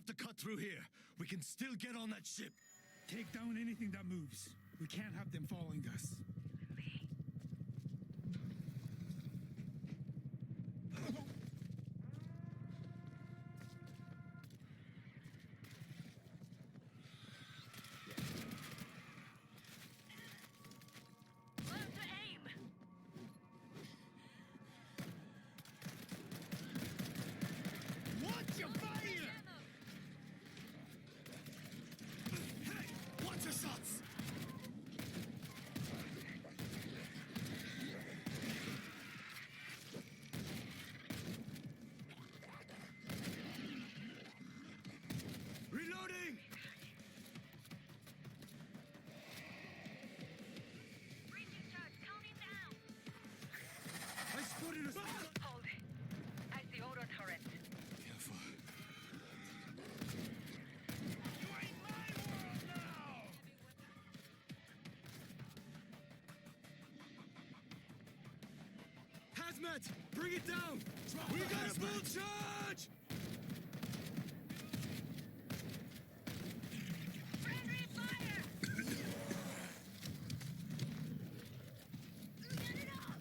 to cut through here. We can still get on that ship. Take down anything that moves. We can't have them following us. Learn to aim! Watch your fire! Hey, watch your shots! Reloading! Breaching charge counting down! I spotted a... Hold. I see auto turret. Careful. You ain't my world now! Hazmat! Bring it down! We got a full charge! Friendly fire! Get it up!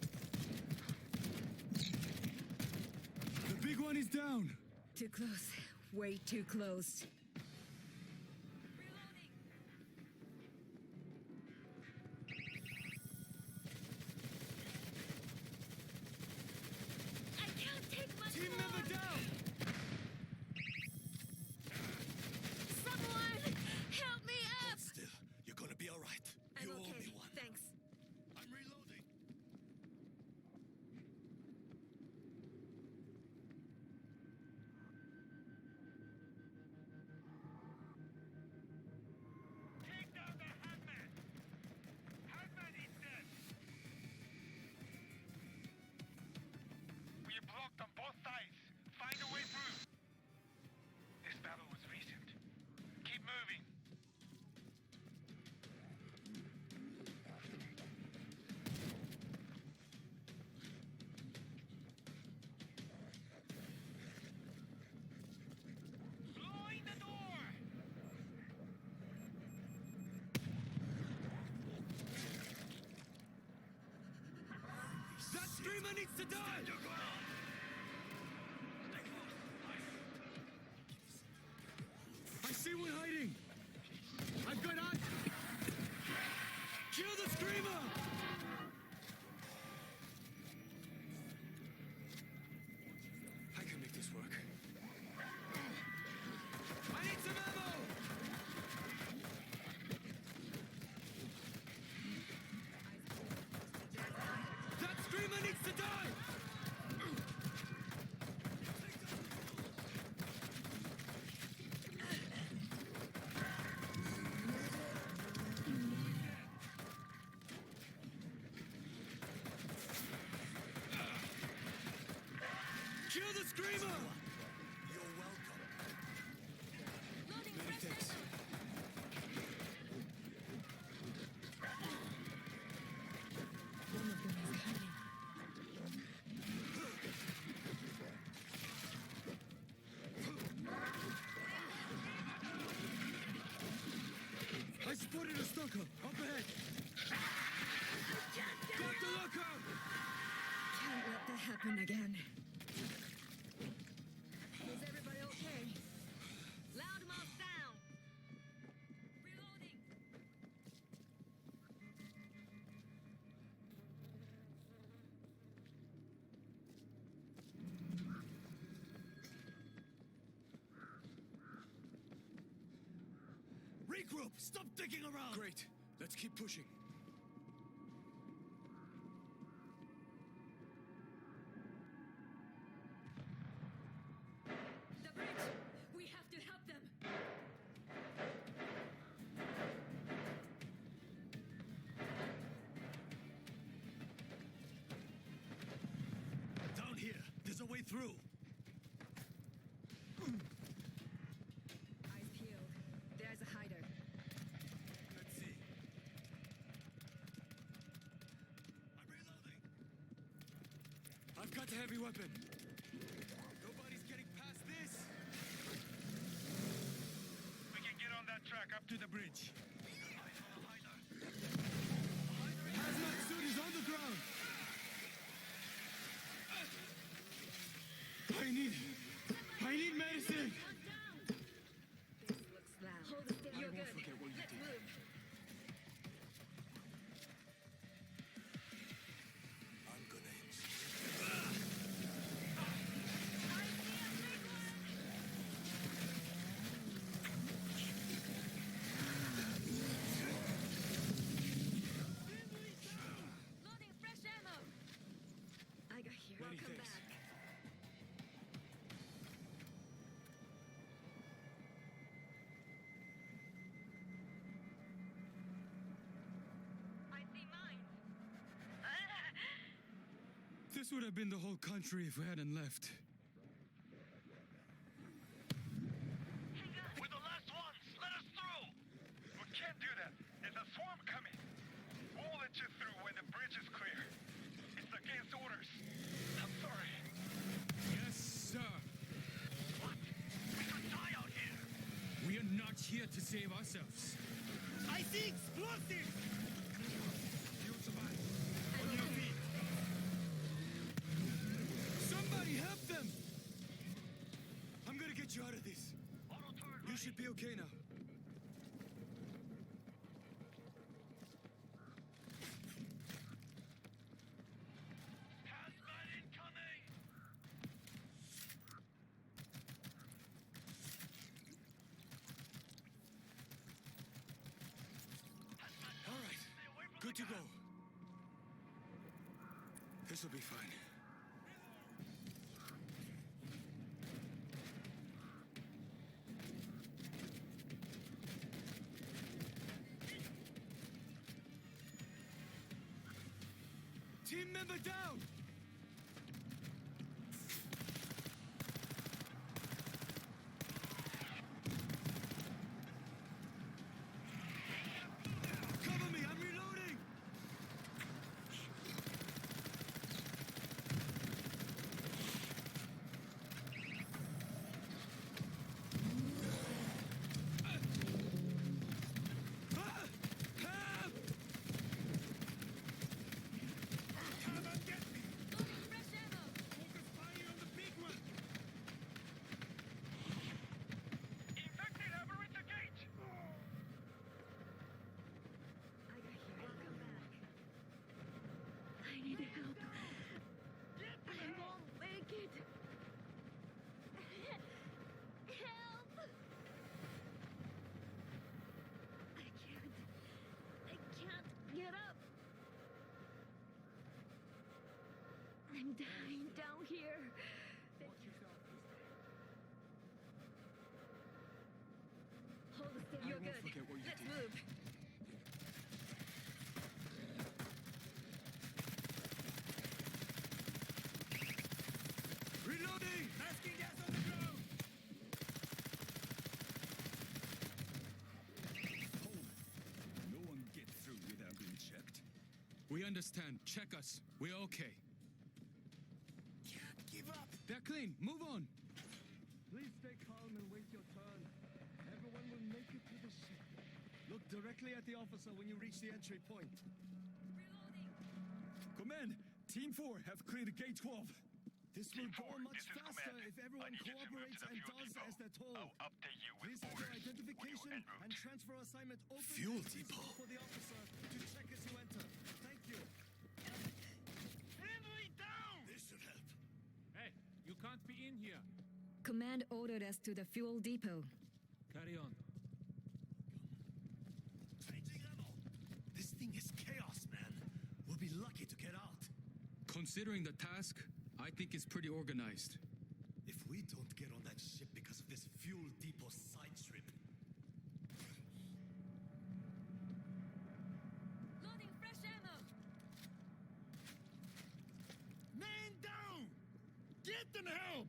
The big one is down! Too close. Way too close. Reloading! I can't take much Team more! member down! Someone! Help me up! Still, you're gonna be alright. I'm You owe okay. me one. Thanks. I'm reloading. Take down the Hatman! Hatman is dead! We are blocked on both sides. Find a way through. This battle was recent. Keep moving. Blowing the door! That screamer needs to die! I see one hiding! I've got eyes! Kill the screamer! I can make this work. I need some ammo! That screamer needs to die! Kill the screamer! You're welcome. Loading Many thanks. One of them is hiding. I spotted a stalker! Up ahead! Got the lookout! Can't let that happen again. Is everybody okay? Loudmouth down! Reloading! Regroup! Stop digging around! Great. Let's keep pushing. The bridge! We have to help them! Down here. There's a way through. Eyes peeled. There's a hider. Let's see. I'm reloading. I've got the heavy weapon. Nobody's getting past this. back up to the bridge. Hazmat suit is on the ground. I need medicine. One down. This looks loud. Hold it down. You're good. forget what you Let's did. move. I'm gonna insist. I see a big one. Loading fresh ammo. I got here. Many Welcome thanks. back. I see mines. This would have been the whole country if we hadn't left. We're the last ones! Let us through! We can't do that. There's a swarm coming. We'll let you through when the bridge is clear. It's against orders. I'm sorry. Yes, sir. What? We could die out here. We are not here to save ourselves. I see explosives! You'll survive. On your feet. Somebody help them! I'm gonna get you out of this. Auto turret You should be okay now. Hazmat incoming! All right. Good to go. This will be fine. Team member down! Cover me, I'm reloading! Ah! Help! Come and get me! Loading fresh ammo. Focus fire on the big one! Infected have reached the gate! I got here. Welcome back. I need help. I won't make it. Help! I can't get up. I'm dying down here. Hold it still. You're won't good. forget what you Let's did. move. Reloading! Asking gas on the ground! No one gets through without being checked. We understand. Check us. We're okay. Can't give up. They're clean. Move on. Please stay calm and wait your turn. Everyone will make it to the ship. Look directly at the officer when you reach the entry point. Reloading. Command, Team 4 have cleared Gate 12. This Team will go 4, much this is faster Command. if everyone I need you to move cooperates to the and fuel does depot. as they're told. I'll update you with Please have your orders identification when you're en and route. transfer assignment open. Fuel and please depot. look for the officer to check as you enter. Thank you. Friendly down! This should help. Hey, you can't be in here. Command ordered us to the fuel depot. Carry on. Changing ammo. This thing is chaos, man. We'll be lucky to get out. Considering the task, I think it's pretty organized. If we don't get on that ship because of this fuel depot side trip. Loading fresh ammo. Man down! Get them help!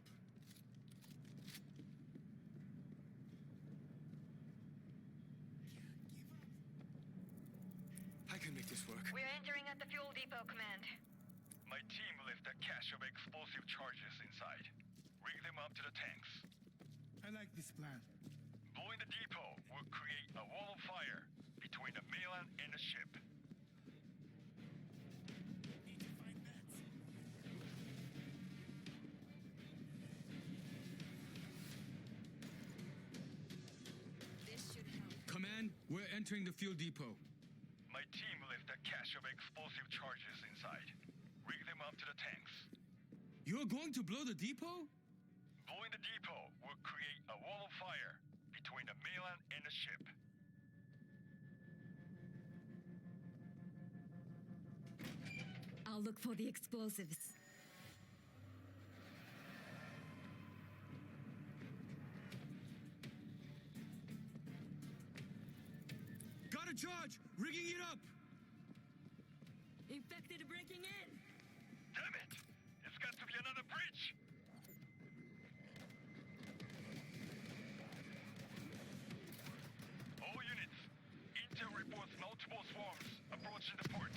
I can make this work. We're entering at the fuel depot, Command. My team left a cache of explosive charges inside. Rig them up to the tanks. I like this plan. Blowing the depot will create a entering the fuel depot. My team left a cache of explosive charges inside. Rig them up to the tanks. You're going to blow the depot? Blowing the depot will create a wall of fire between the mainland and the ship. I'll look for the explosives. Got a charge! Rigging it up! Infected breaking in! Damn it! It's got to be another bridge! All units, Intel reports multiple swarms approaching the port.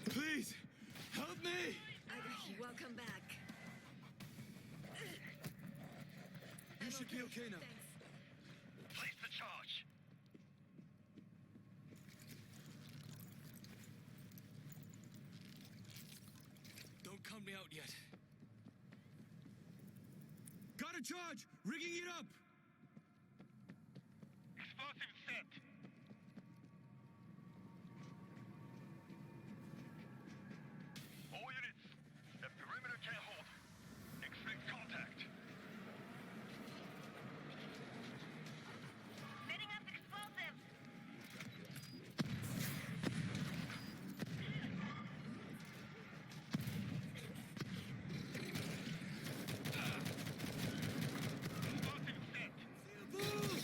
Please, help me! I got you. Welcome back. You should be okay now. Thanks. Place the charge. Don't count me out yet. Got a charge! Rigging it up! Explosive set. All units, the perimeter can't hold. Expect contact. Setting up explosives. Explosive set. Move!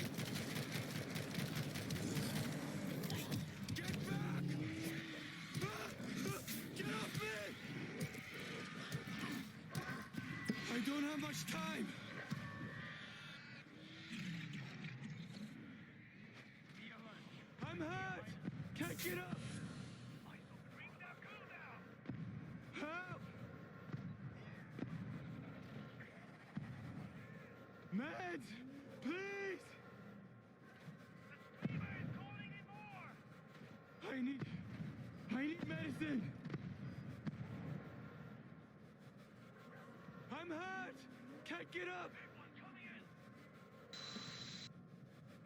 Get back! Get off me! I don't have much time! I'm hurt! Can't get up! Help! Meds! Please! I need medicine! I'm hurt! Can't get up!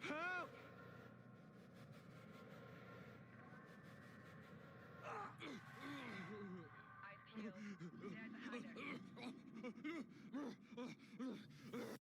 Help! IPO. There's a hider.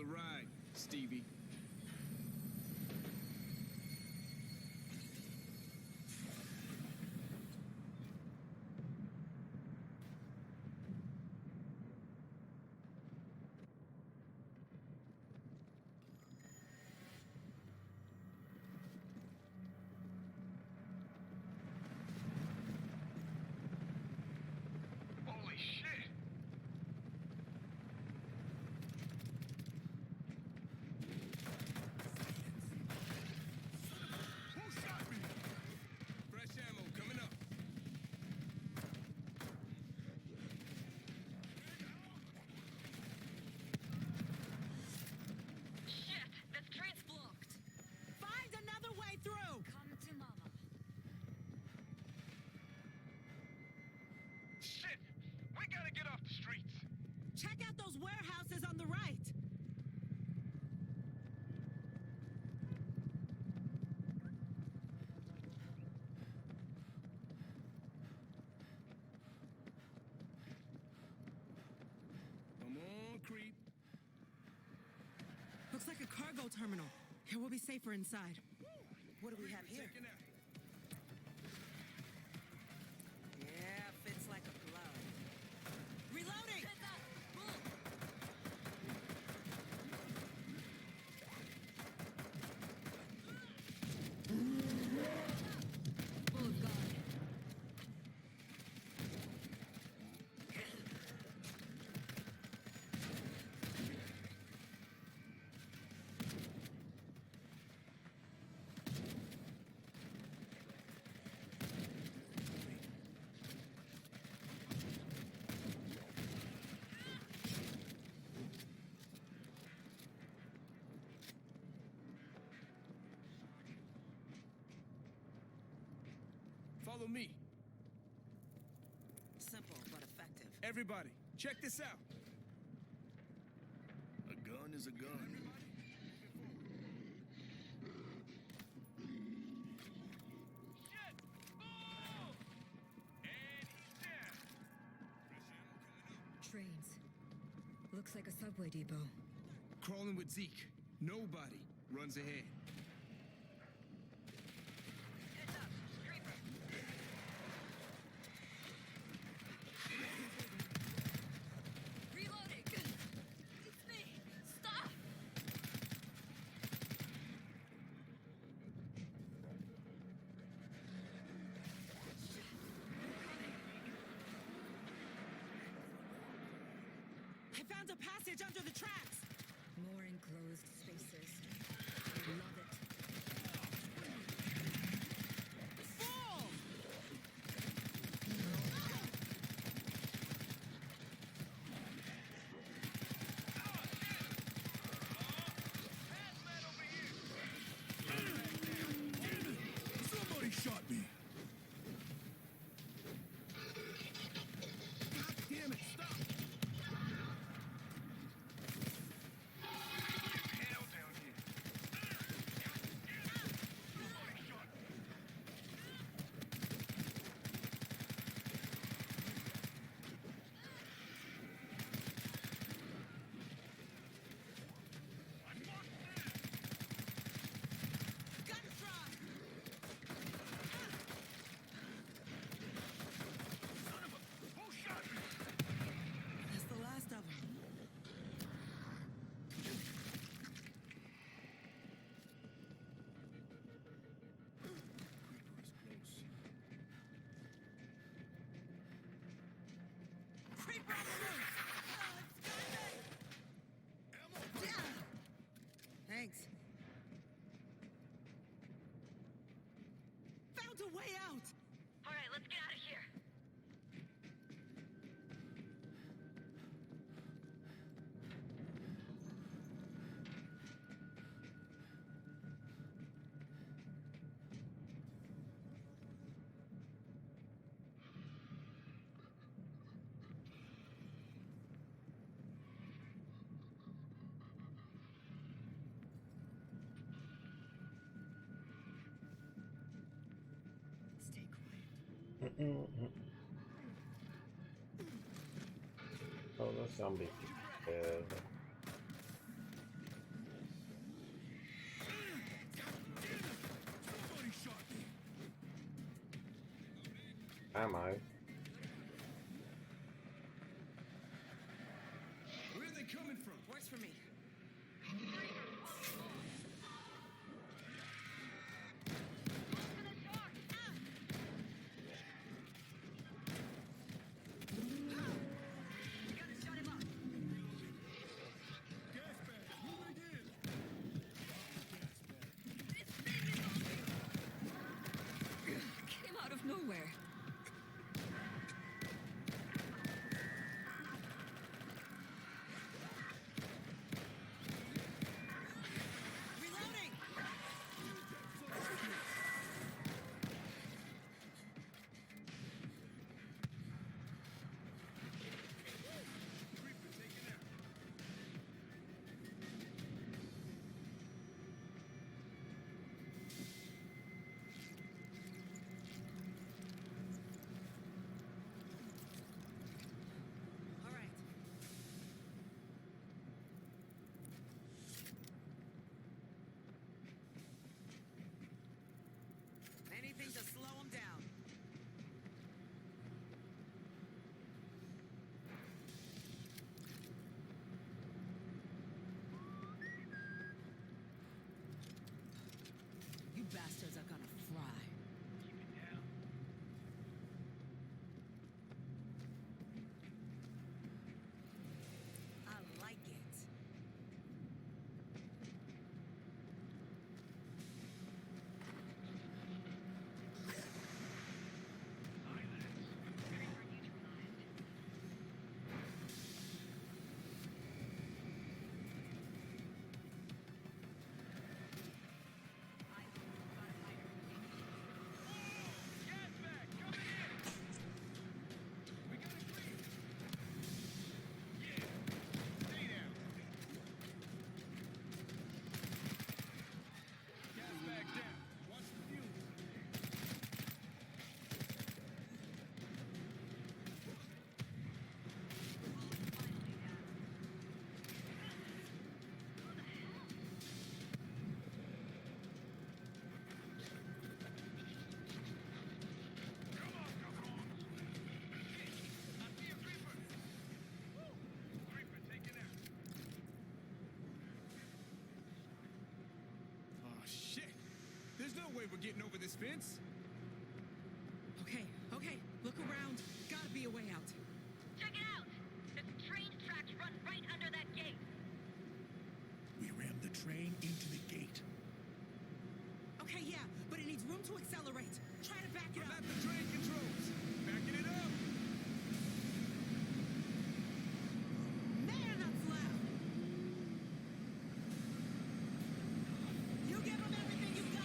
the ride, Stevie. Holy shit! Who shot me? Fresh ammo coming up. Shit! This train's Blocked. Find another way through! Come to mama. Shit! We gotta get off the streets. Check out those warehouses on the right! Come on, creep. Looks like a cargo terminal. Here we'll be safer inside. What do we have here? Checking out. Yeah, fits like a glove. Reloading! Set up. Move. Oh God. Follow me. Simple but effective. Everybody, check this out. A gun is a gun. Shit! Move! And he's down. Trains. Looks like a subway depot. Crawling with Zeke. Nobody runs ahead. Heads up, creeper. Reloading. It's me. Stop. I found a passage under the tracks! More enclosed spaces. Love it. Full! Hazmat over here! Somebody shot me. God damn it, stop. Hell down here. Somebody shot me. Gunshot! Who shot me? That's the last of them. Creeper on the roof! It's got me! Thanks. Found a way out! All right, let's get out of here. Stay quiet. Oh, that's zombie. Am I? Where are they coming from? Works for me. Open the door! Ah! We gotta shut him up. Gas bag, moving in. This thing is on me! Came out of nowhere. Reloading! Creeper taken out. All right. Anything to slow him down. You bastards are gonna fry. Keep it down. I like it. Creeper neutralized. Gas bag coming in. We got it clean. Yeah. Stay down. Gas bag down. Watch the fuse. Finally down. Come on, I see a creeper. Woo. Creeper taken out. Oh, shit. There's no way we're getting over this fence. Okay, okay. Look around. Gotta be a way out. Check it out! The train tracks run right under that gate. We rammed the train into the gate. Okay, yeah, but it needs room to accelerate. Try to back it I'm up. at the train controls. Backing it up. Man, that's loud. You give them everything you got.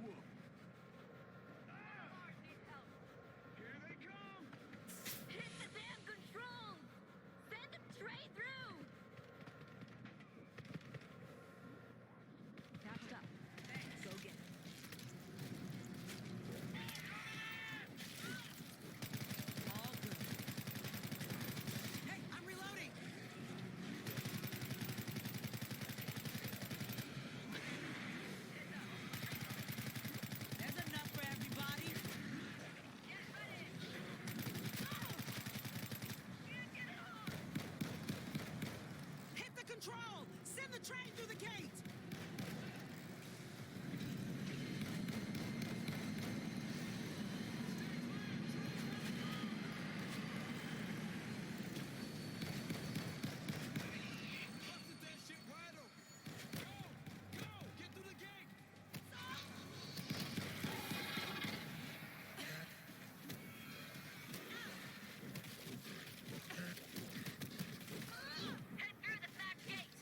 whoop. Need help. Here they come! Hit the damn controls! Send the tray through! Patched up. Go get it. All good. Hey, I'm reloading. There's enough for everybody. Get ready! Can't get it on! Hit the control. Send the train through the gate. Busted that shit wide open. Go! Go! Get through the gate! Head through the back gate!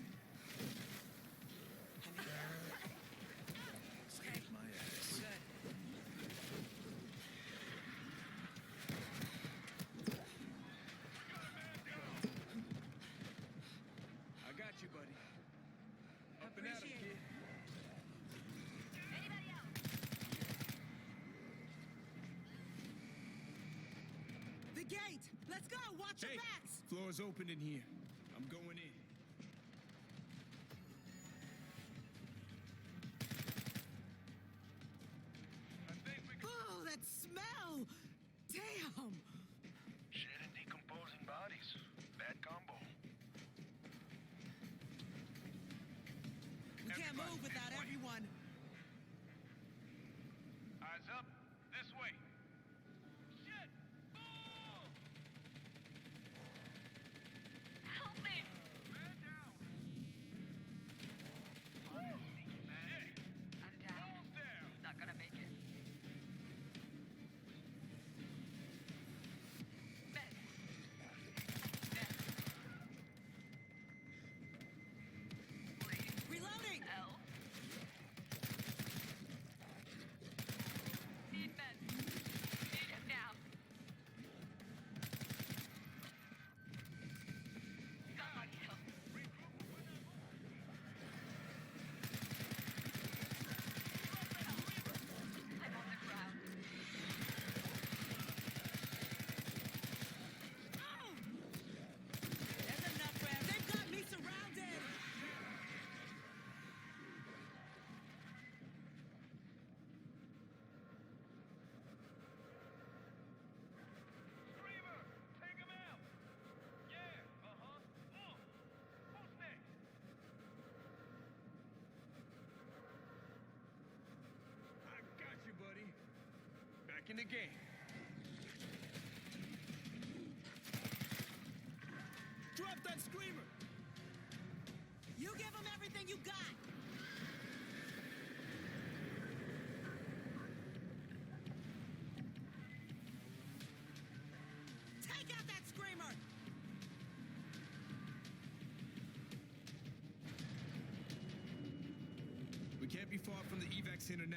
Saved my ass. Good. I got you, buddy. Up and at 'em, Appreciate kid. Anybody else? The gate. Let's go. Watch your backs. Floor's open in here. I'm going in. I think we can... Oh, that smell. Damn. Shit and decomposing bodies. Bad combo. We can't move without everyone. Eyes up. This way. Shit! Oh! Help me! Man down. Hey, I'm down. almost there. Not gonna make it. Med. Med. Please. Reloading. Help. Need med. Need him now. Somebody help. I'm on the ground. There's enough for everyone. They've got me surrounded. Screamer! Take him out! Yeah, uh-huh. Who's next? I got you, buddy. Back in the game. Drop that screamer! You give them everything you got. Take out that screamer. We can't be far from the evac center now.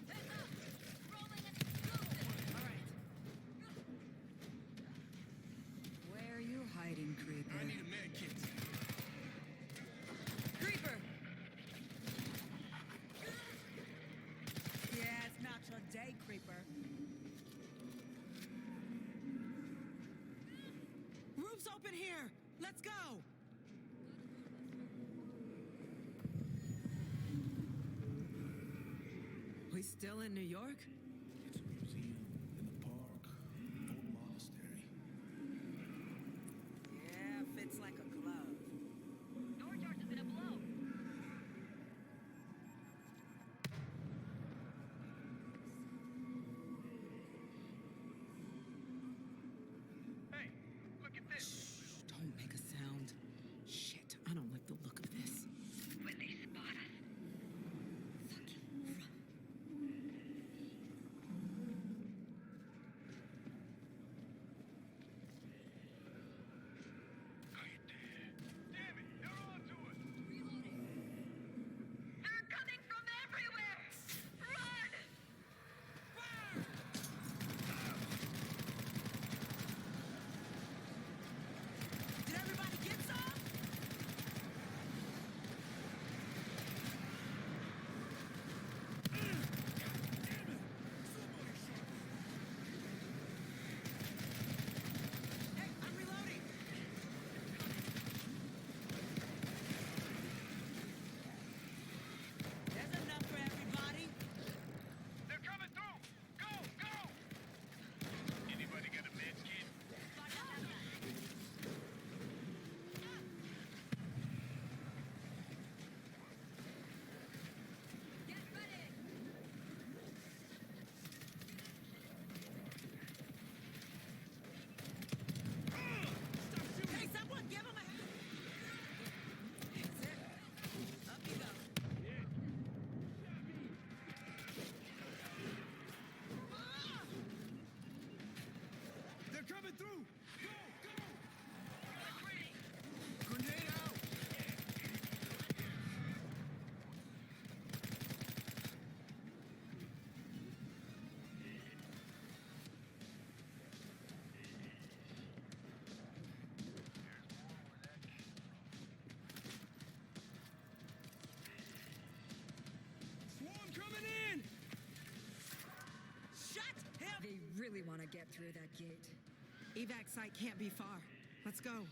Heads up! Rolling an explosive! All right. Where are you hiding, creeper? I need a med kit. Creeper. Yeah, it's not your day, Creeper. Roof's open here. Let's go. We still in New York? It's a museum in the park. Old monastery. Yeah, fits like a glove. Door charge is gonna blow! Hey, look at this. Shh, don't make a sound. Shit, I don't like the look of this. When they spot us. Fucking run. They really want to get through that gate. Evac site can't be far. Let's go.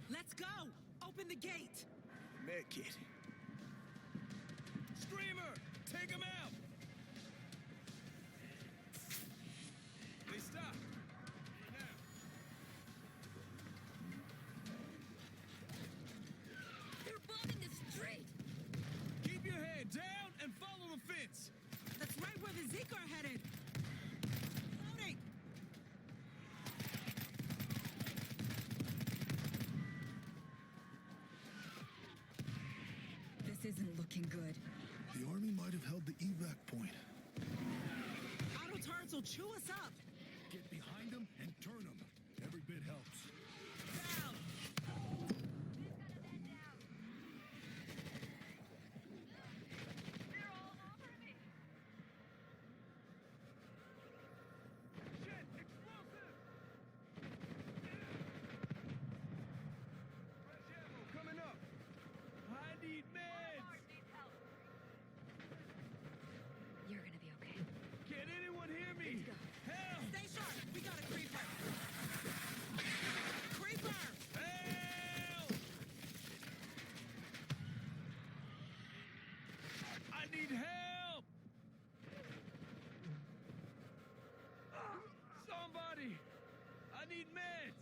Let's go! Open the gate! Medkit. Screamer! Take him out! They stopped. For now. They're bombing the street! Keep your head down and follow the fence. That's right where the Zeke are headed! Loading! This isn't looking good. The army might have held the evac point. Auto turrets will chew us up! Get behind them and turn them. Every bit helps. Down! They're all over me! Shit! Explosive! Fresh ammo coming up. I need meds. Walmart needs help! You're gonna be okay. Can anyone hear me? Help! Stay sharp! We got a creeper! Creeper! Help! I need help! Somebody! I need meds!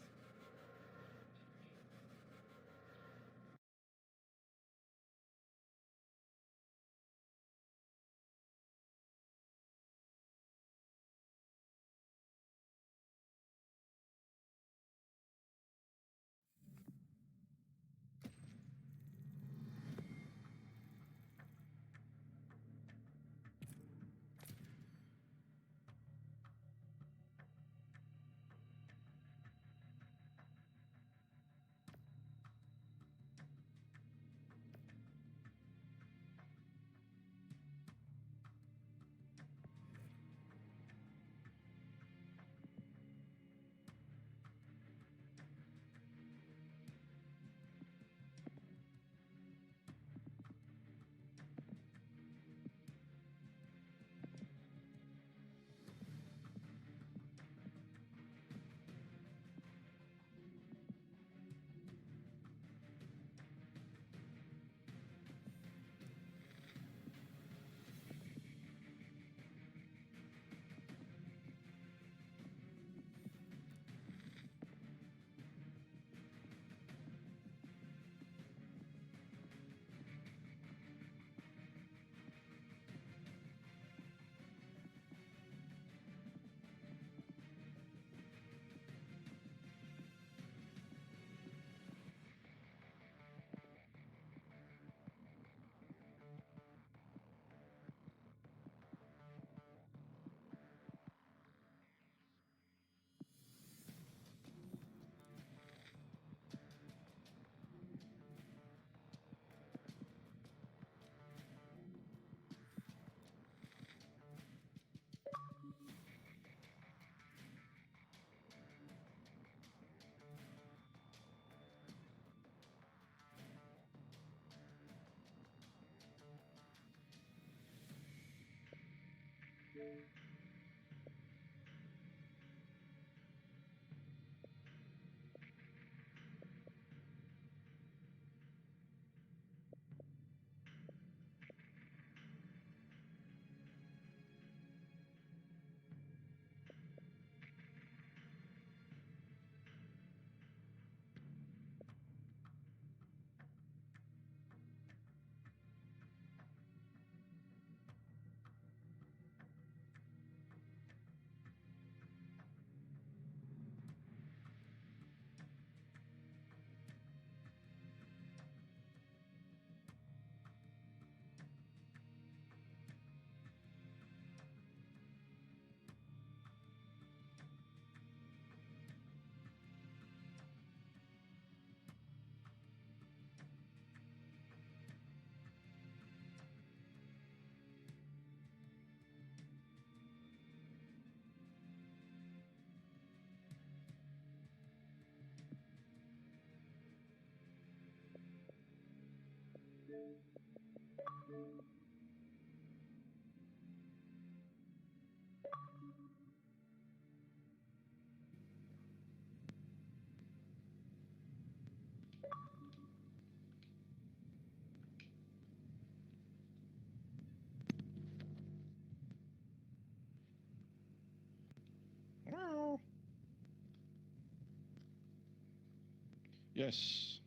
Yes.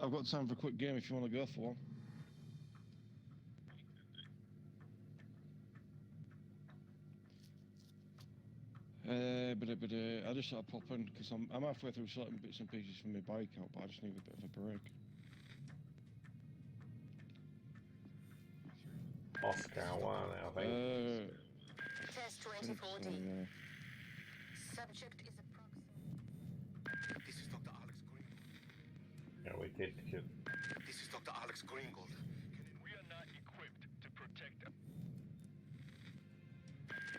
I've got time for a quick game if you want to go for one. I just sort of pop in because I'm halfway through sorting bits and pieces from my bike out, but I just need a bit of a break. Oscar 1, I think. Test So, 24D. yeah. Subject is approximately. This is Dr. Alex Greengold. Yeah, we did. This is Dr. Alex Greengold. We are not equipped to protect them.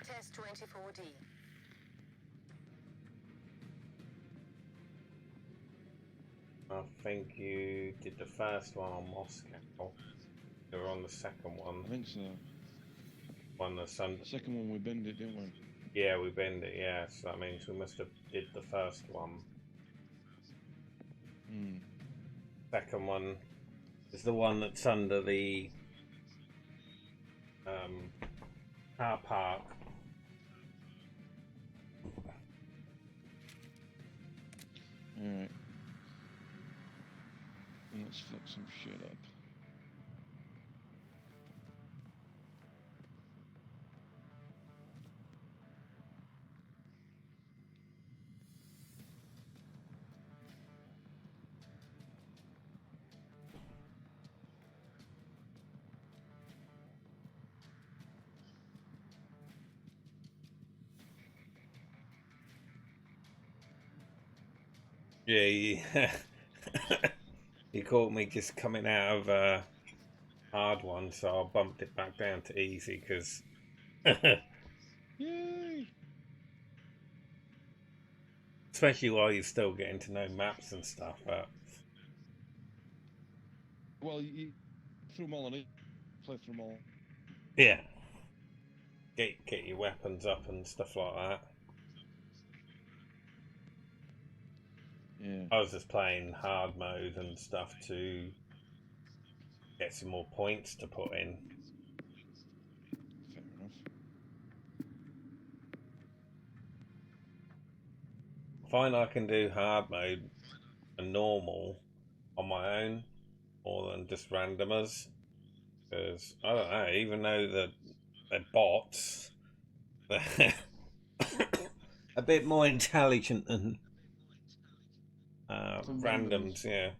Test 24D. I think you did the first one on Moscow. You were on the second one. I think so. On the sun. The second one we binned it, didn't we? Yeah, we binned it. Yeah, so that means we must have did the first one. Hmm. Second one is the one that's under the car park. Alright. Let's flick some shit up. Yeah, you caught me just coming out of a hard one, so I bumped it back down to easy because. Yay! Especially while you're still getting to know maps and stuff. But Well, you threw them all on it. Play through them all. yeah, get your weapons up and stuff like that. Yeah. I was just playing hard mode and stuff to get some more points to put in. Fair enough. I find I can do hard mode and normal on my own more than just randomers. Because, I don't know, even though they're bots, they're a bit more intelligent than randoms, yeah.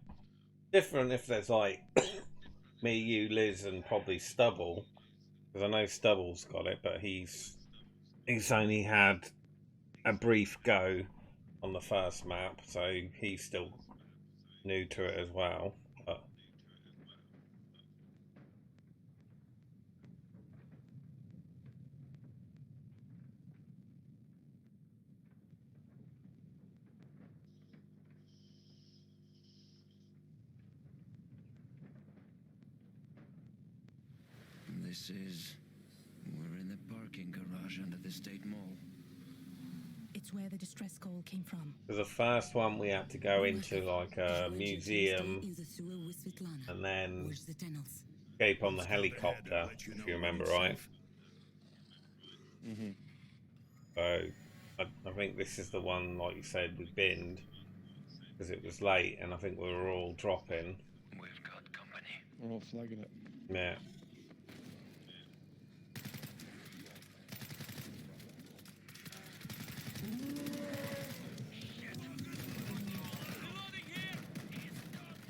Different if there's like me, you, Liz, and probably Stubble. Because I know Stubble's got it, but he's only had a brief go on the first map, so he's still new to it as well. But We're in the parking garage under the State Mall. It's where the distress call came from. for the first one, we had to go into like a museum In the sewer with Svetlana. and then Where's the tunnels? escape on the helicopter, if you remember right. Mm-hmm. So I think this is the one, like you said, we binned because it was late, and I think we were all dropping. We've got company. We're all flagging it. Yeah.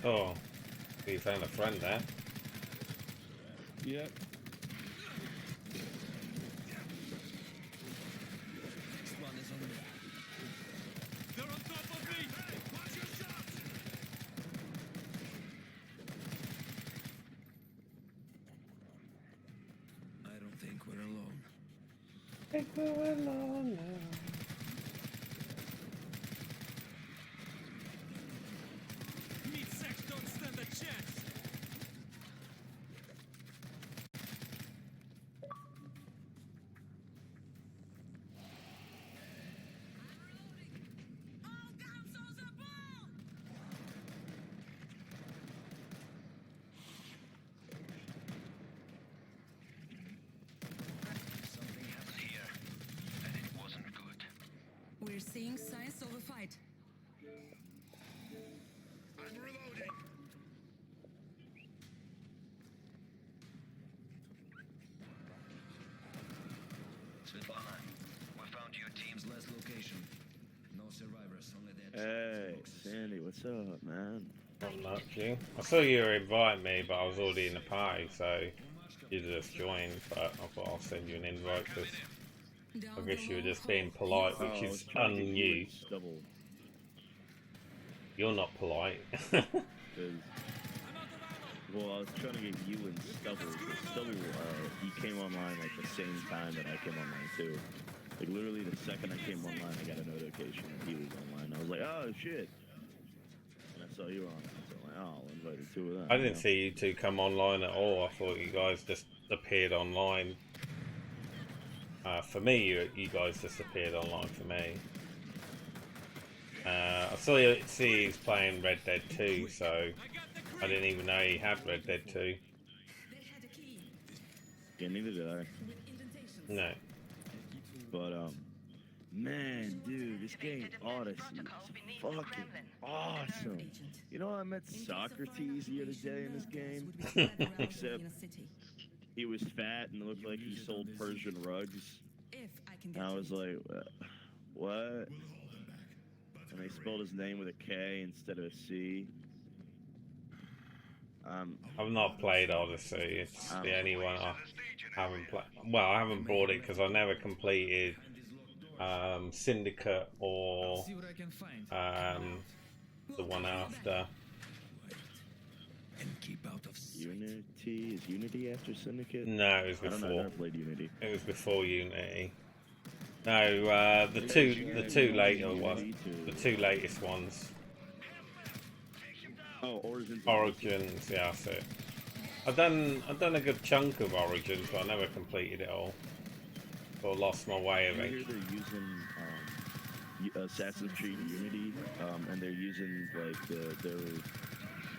Oh, you found a friend there. Yep. One is on me. They're on top of me! Hey, watch your shots! I don't think we're alone. Think we're alone now. Meat sacks don't stand a chance! Something happened here, and it wasn't good. We're seeing signs of a fight. Hey, Sandy, what's up, man? Not much, you. I saw you were inviting me, but I was already in the party, so you just joined. But I thought I'll send you an invite because I guess you were just being polite, which I was is trying to get you un-you. and Stubble. You're not polite. 'Cause- well, I was trying to get you and Stubble. 'Cause Stubble, he came online like the same time that I came online too. Like literally the second I came online, I got a notification that he was online. I was like, oh shit! And I saw you were on. So I'm like, oh, I'll invite the two of them. I didn't see you two come online at all. I thought you guys just appeared online. For me, you guys just appeared online for me. I saw you see he's playing Red Dead 2, so I didn't even know he had Red Dead 2. Yeah, neither did I. No. But man, dude, this game Odyssey is fucking awesome. You know, I met Socrates the other day in this game, except he was fat and looked like he sold Persian rugs. And I was like, what? And they spelled his name with a K instead of a C. I've not played Odyssey. It's the only one I haven't played. Well, I haven't bought it because I never completed Syndicate or the one after. Unity? Is Unity after Syndicate? No, it was I don't know, I before. never played Unity. It was before Unity. No, the two later ones, the two latest ones. Oh, Origins. Origins, yeah, that's it. I've done a good chunk of Origins, but I never completed it all. Or lost my way I hear eventually. they're using Assassin's Creed Unity, and they're using like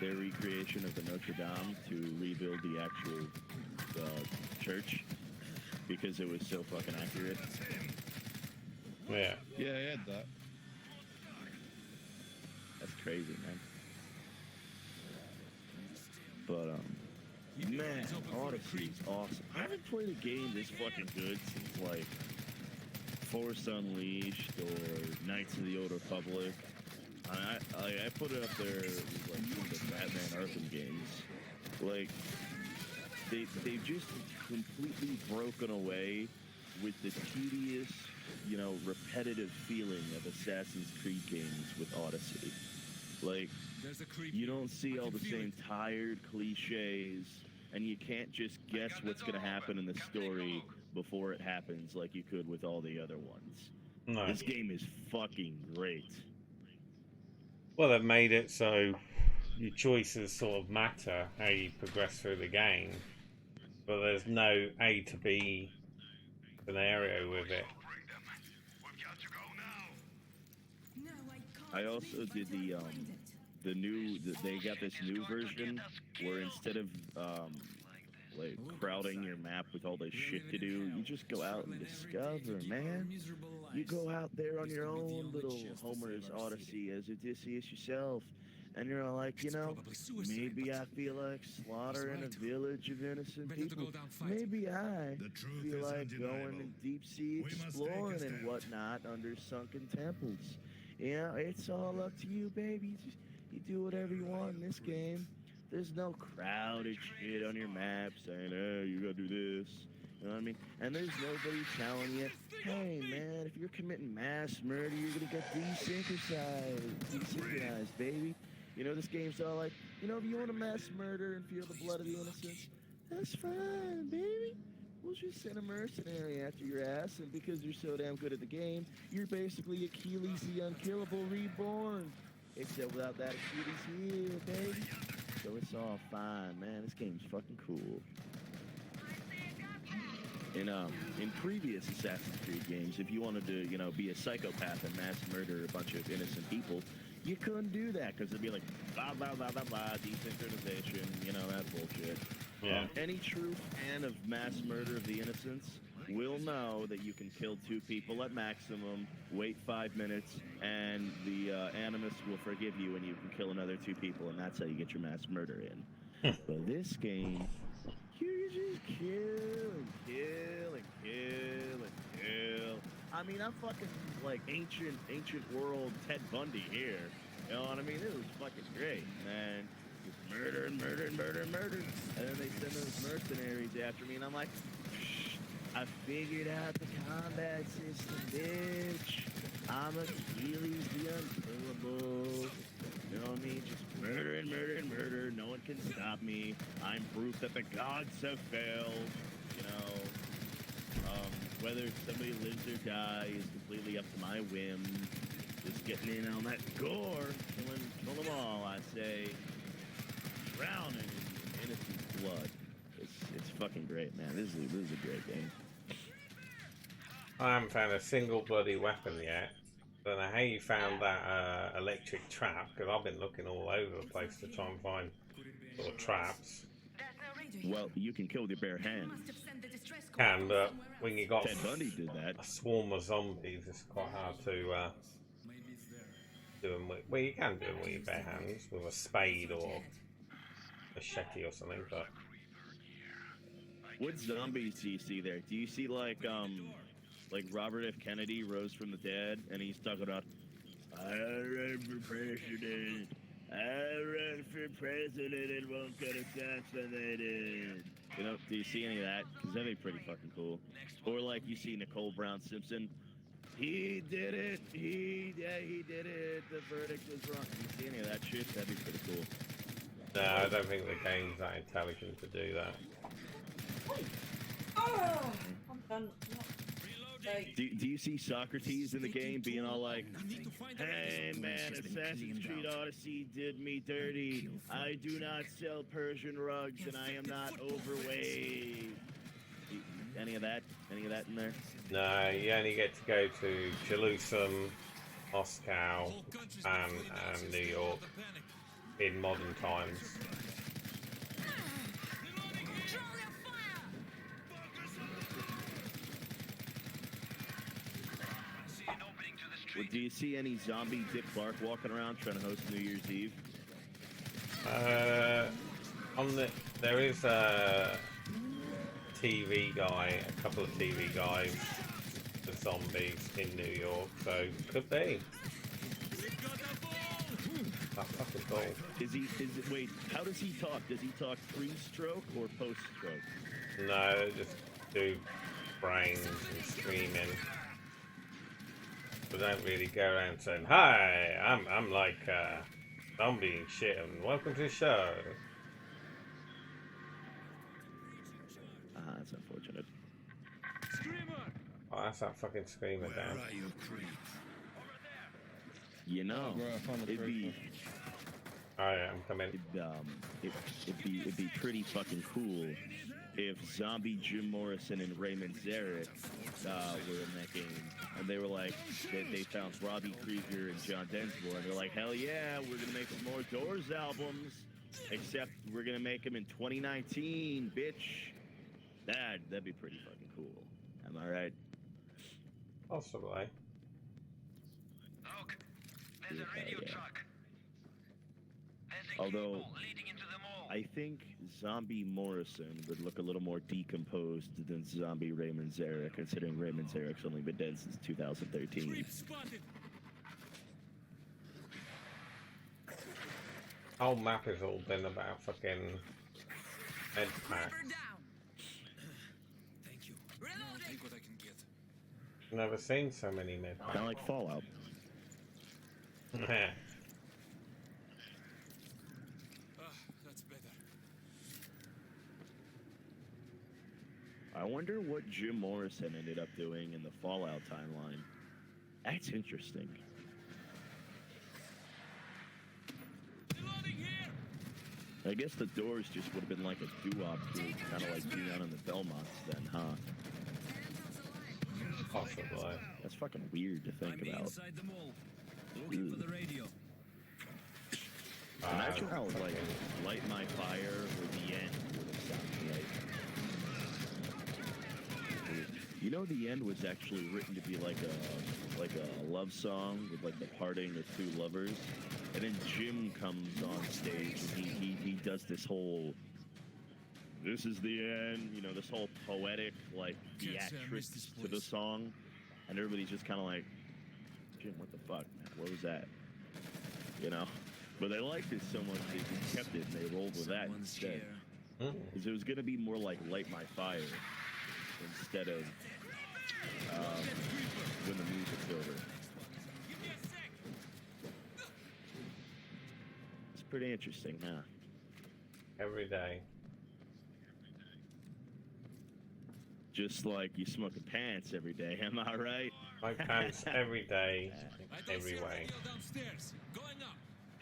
their recreation of the Notre Dame to rebuild the actual church because it was so fucking accurate. Yeah. Yeah, I had that. That's crazy, man. But man, Odyssey is awesome. I haven't played a game this fucking good since like Force Unleashed or Knights of the Old Republic. I put it up there with like some of the Batman Arkham games. Like they've just completely broken away with the tedious, you know, repetitive feeling of Assassin's Creed games with Odyssey. Like, you don't see all the same tired cliches, and you can't just guess what's going to happen in the story before it happens like you could with all the other ones. No. This game is fucking great. Well, they've made it so your choices sort of matter how you progress through the game, but there's no A to B scenario with it. I also did they got this new version where instead of like crowding your map with all this shit to do, you just go out and discover, man. You go out there on your own little Homer's Odyssey as Odysseus yourself, and you're all like, you know, maybe I feel like slaughtering a village of innocent people. Maybe I feel like going in deep sea exploring and whatnot under sunken temples. You know, it's all up to you, baby. You do whatever you want in this game. There's no crowded shit on your map saying, hey, you gotta do this. You know what I mean? And there's nobody telling you, hey, man, if you're committing mass murder, you're gonna get desynchronized, baby. You know, this game's all like, you know, if you want to mass murder and feel the blood of the innocents, that's fine, baby. We'll just send a mercenary after your ass, and because you're so damn good at the game, you're basically Achilles the Unkillable reborn. Except without that Achilles heel, baby. So it's all fine, man. This game's fucking cool. In previous Assassin's Creed games, if you wanted to, you know, be a psychopath and mass murder a bunch of innocent people, you couldn't do that because it'd be like blah blah blah blah blah desynchronization, you know, that bullshit. Yeah. Any true fan of mass murder of the innocents will know that you can kill 2 people at maximum, wait 5 minutes, and the Animus will forgive you, and you can kill another 2 people, and that's how you get your mass murder in. But this game, you just kill and kill and kill and kill. I mean, I'm fucking like ancient world Ted Bundy here. You know what I mean? It was fucking great, man. Just murder and murder and murder and murder. And then they send those mercenaries after me, and I'm like, I figured out the combat system, bitch. I'm Achilles the unkillable. You know what I mean? Just murder and murder and murder. No one can stop me. I'm proof that the gods have failed. You know, whether somebody lives or dies is completely up to my whim. Just getting in on that gore, kill them all. I say, drowning in innocent blood. It's fucking great, man. This is a great game. I haven't found a single bloody weapon yet. Don't know how you found that electric trap, because I've been looking all over the place to try and find sort of traps. Well, you can kill with your bare hands. And when you got Ted Bundy did that. a swarm of zombies, it's quite hard to do them with. Well, you can do them with your bare hands, with a spade or a machete or something, but... What zombies do you see there? Do you see like Robert F. Kennedy rose from the dead, and he's talking about, I run for president, and won't get assassinated. You know, do you see any of that? Because that'd be pretty fucking cool. Or like you see Nicole Brown Simpson, he did it, he did it, the verdict was wrong. Do you see any of that shit? That'd be pretty cool. No, I don't think the game's that intelligent to do that. Oh, I'm done. Do you see Socrates in the game being all like, hey man, Assassin's Creed Odyssey did me dirty. I do not sell Persian rugs and I am not overweight. Any of that in there? No, you only get to go to Jerusalem, Moscow, and New York in modern times. Well, do you see any zombie Dick Clark walking around trying to host New Year's Eve? There is a TV guy, a couple of TV guys, the zombies in New York, so could be. That's fucking cool. Wait, how does he talk? Does he talk pre-stroke or post-stroke? No, just do brains and screaming. But don't really go around saying, hi, I'm like zombie and shit, and welcome to the show. That's unfortunate. Oh, that's that fucking screamer down. You know, it'd be... Oh yeah, I'm coming. It'd be pretty fucking cool if Zombie Jim Morrison and Raymond Zarek were in that game, and they were like, they found Robbie Krieger and John Densmore, and they're like, hell yeah, we're gonna make some more Doors albums, except we're gonna make them in 2019, bitch. That'd be pretty fucking cool. Am I right? Possibly. Look, there's a radio truck. There's a Although, cable leading into the mall. I think Zombie Morrison would look a little more decomposed than Zombie Raymond Zarek, considering Raymond Zarek's only been dead since 2013. Whole map has all been about fucking med packs. Thank you. Take what I can get. Never seen so many med packs. Kind of like Fallout. That's better. I wonder what Jim Morrison ended up doing in the Fallout timeline. That's interesting. I guess the Doors just would have been like a doo-wop group, kind of like Dion and the Belmonts then, huh? Possibly. That's fucking weird to think about. Inside the mall, looking for the radio. Imagine how like Light My Fire or The End would have sounded like. You know, The End was actually written to be like a love song with like the parting of two lovers, and then Jim comes on stage and he does this whole "this is the end," you know, this whole poetic like theatrics to the song, and everybody's just kind of like, Jim, what the fuck, man? What was that? You know? But they liked it so much they just kept it and they rolled with that instead. Because it was going to be more like Light My Fire instead of when the music's over. It's pretty interesting, huh? Every day. Just like you smoking pants every day, am I right? My pants every day, every way.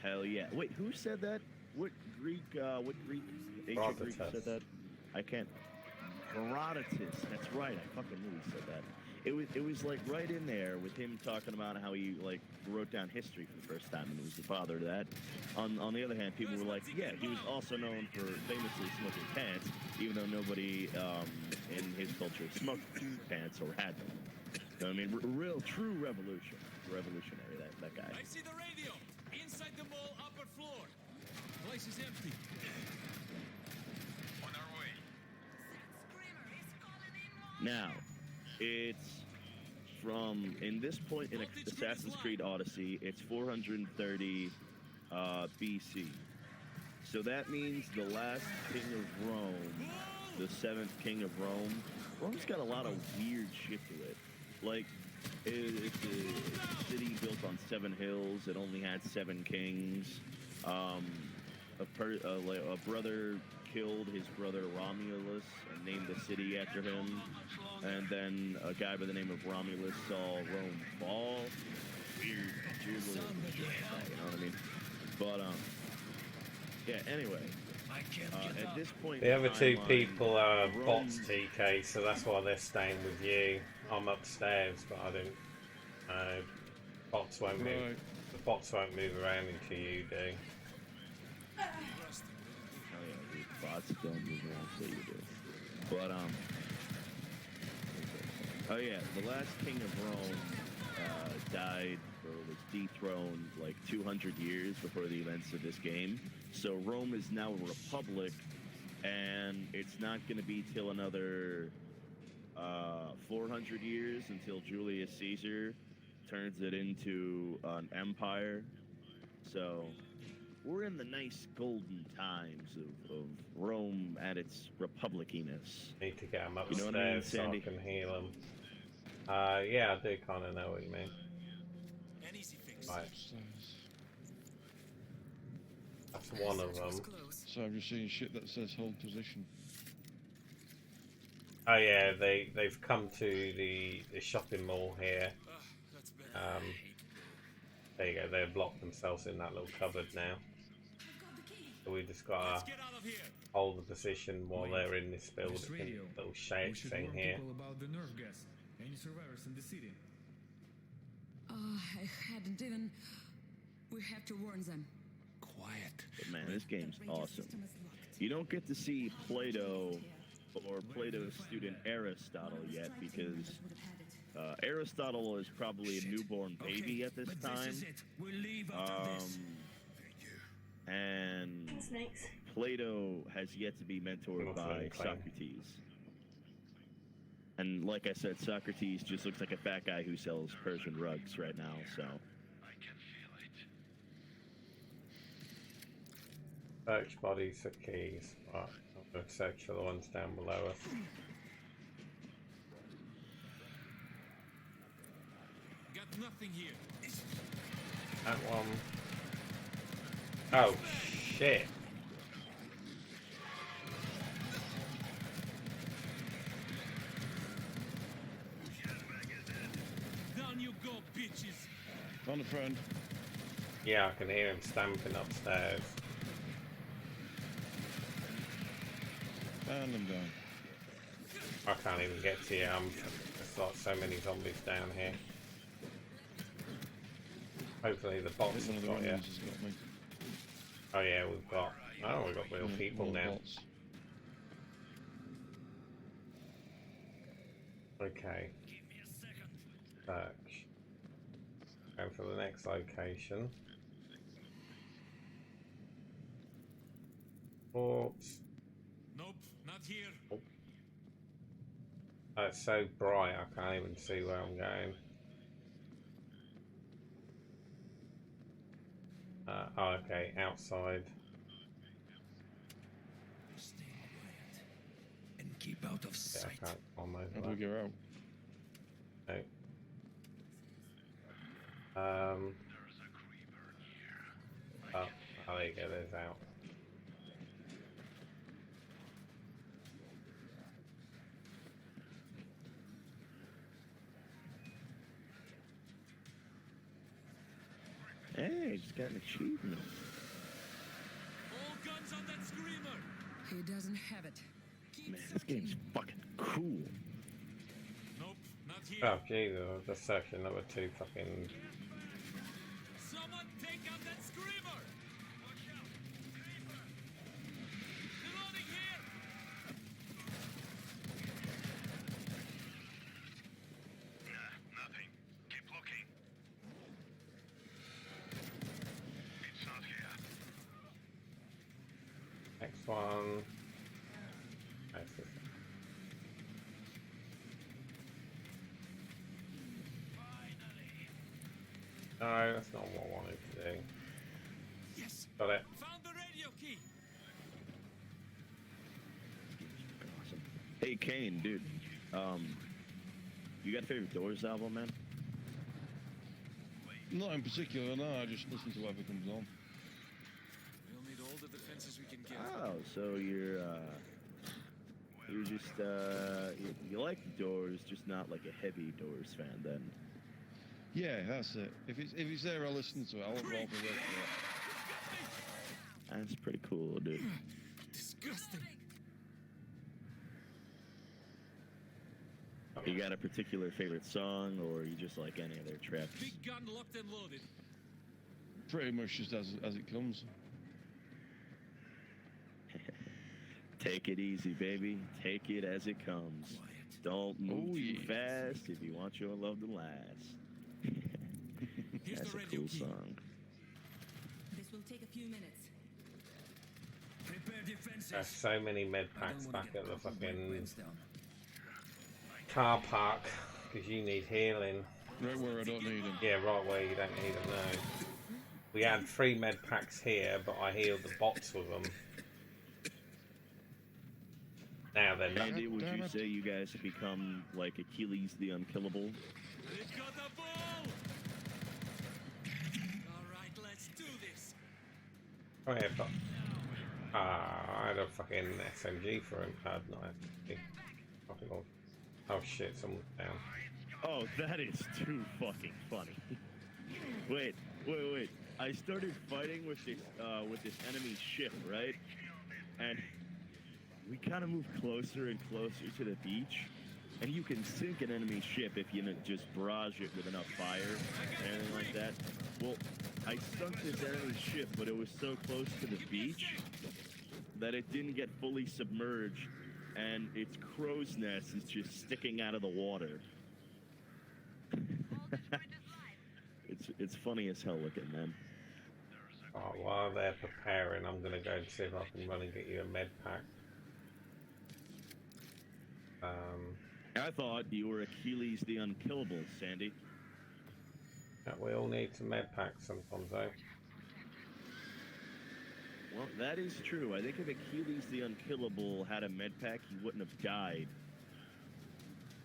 Hell yeah! Wait, who said that? What Greek ancient Greek said that? I can't. Herodotus. That's right. I fucking knew he said that. It was like right in there with him talking about how he like wrote down history for the first time and he was the father of that. On the other hand, people were like, yeah, he was also known for famously smoking pants, even though nobody in his culture smoked pants or had them. So, I mean, real true revolutionary that guy. I see the radio inside the mall upper floor. Place is empty. On our way. Now, it's from, in this point in Assassin's Creed Odyssey, it's 430 BC. So that means the last king of Rome, the 7th king of Rome, Rome's got a lot of weird shit to it. Like, it's a city built on 7 hills. It only had 7 kings. A brother killed his brother Romulus and named the city after him. And then a guy by the name of Romulus saw Rome fall. Weird little shit, you know what I mean? But yeah. Anyway, at this point, the other two people are bots, TK, so that's why they're staying with you. I'm upstairs, but I don't. Bots won't move. The bots won't move around until you do. Bots don't move around, so you do. But oh yeah, the last king of Rome died or was dethroned like 200 years before the events of this game. So Rome is now a republic, and it's not going to be till another 400 years until Julius Caesar turns it into an empire. So we're in the nice golden times of Rome at its republiciness. Need to get them upstairs, you know what I mean, so Sandy? I can heal them. Yeah, I do kind of know what you mean. An easy fix. Right. That's one of them. So I've just seen shit that says hold position. Oh yeah, they've come to the shopping mall here. There you go, they've locked themselves in that little cupboard now. So we just gotta hold the position while they're in this building, little shade thing here. About the nerve gas. Any survivors in the city? I hadn't even. We have to warn them. Quiet. But man, this game's awesome. You don't get to see Plato or Plato's student Aristotle yet because Aristotle is probably a newborn baby at this time. We'll leave after this. And Plato has yet to be mentored by Socrates. And like I said, Socrates just looks like a fat guy who sells Persian rugs right now, so. I can feel it. Search bodies for keys. Right, I'm going to search for the ones down below us. Got nothing here. That one. Oh, shit. Down you go, bitches. On a friend. Yeah, I can hear him stamping upstairs. And I'm down. I can't even get to you. There's like so many zombies down here. Hopefully the bots One of have the got you. randoms has got me. Oh yeah, we've got real people One of the now. bots. Okay. Search. Go for the next location. Oops. Nope, not here. Oh. Oh, it's so bright I can't even see where I'm going. Oh, okay, outside. Stay quiet and keep out of Yeah, sight. I can't almost. How do we get out? No. Oh, there you go, there's out. Hey, just got an achievement. All guns on that screamer! He doesn't have it. Man, this game's fucking cool. Nope, not here. Oh, Jesus, I was just searching number 2 fucking. Someone take out that screamer! Watch out! Creeper! Reloading here! Nah, nothing. Keep looking. It's not here. Next one. Nice. No, that's not what I wanted to do. Yes! Got it. Found the radio key! Awesome. Hey, Kane, dude. You got a favorite Doors album, man? Not in particular, no. I just listen to whatever comes on. We'll need all the defenses we can get. Oh, so you're just, you like the Doors, just not like a heavy Doors fan, then? Yeah, that's it. If it's there, I'll listen to it. I'll rather wait for it. That's pretty cool, dude. Disgusting! You got a particular favorite song, or you just like any of their tracks? Big gun locked and loaded. Pretty much just as it comes. Take it easy, baby. Take it as it comes. Don't move too fast if you want your love to last. That's a cool song. This will take a few minutes. Prepare defenses. There's so many med packs back at the fucking Wednesday. car park because you need healing. Right where I don't need them. Yeah, right where you don't need them now. We had 3 med packs here, but I healed the bots with them. Now they're not. Andy, would you say you guys have become like Achilles the Unkillable? They've got the ball! Alright, let's do this! Oh yeah, but I had a fucking SMG for him. Not SMG. Fucking old. Oh shit, someone's down. Oh, that is too fucking funny. Wait. I started fighting with this enemy ship, right? And we kind of moved closer and closer to the beach. And you can sink an enemy ship if you just barrage it with enough fire and everything like that. Well, I sunk this enemy ship, but it was so close to the beach that it didn't get fully submerged, and its crow's nest is just sticking out of the water. It's funny as hell looking, man. Oh, while they're preparing, I'm gonna go and see if I can run and get you a med pack. I thought you were Achilles the Unkillable, Sandy. We all need some med packs sometimes, though. Well, that is true. I think if Achilles the Unkillable had a med pack, he wouldn't have died.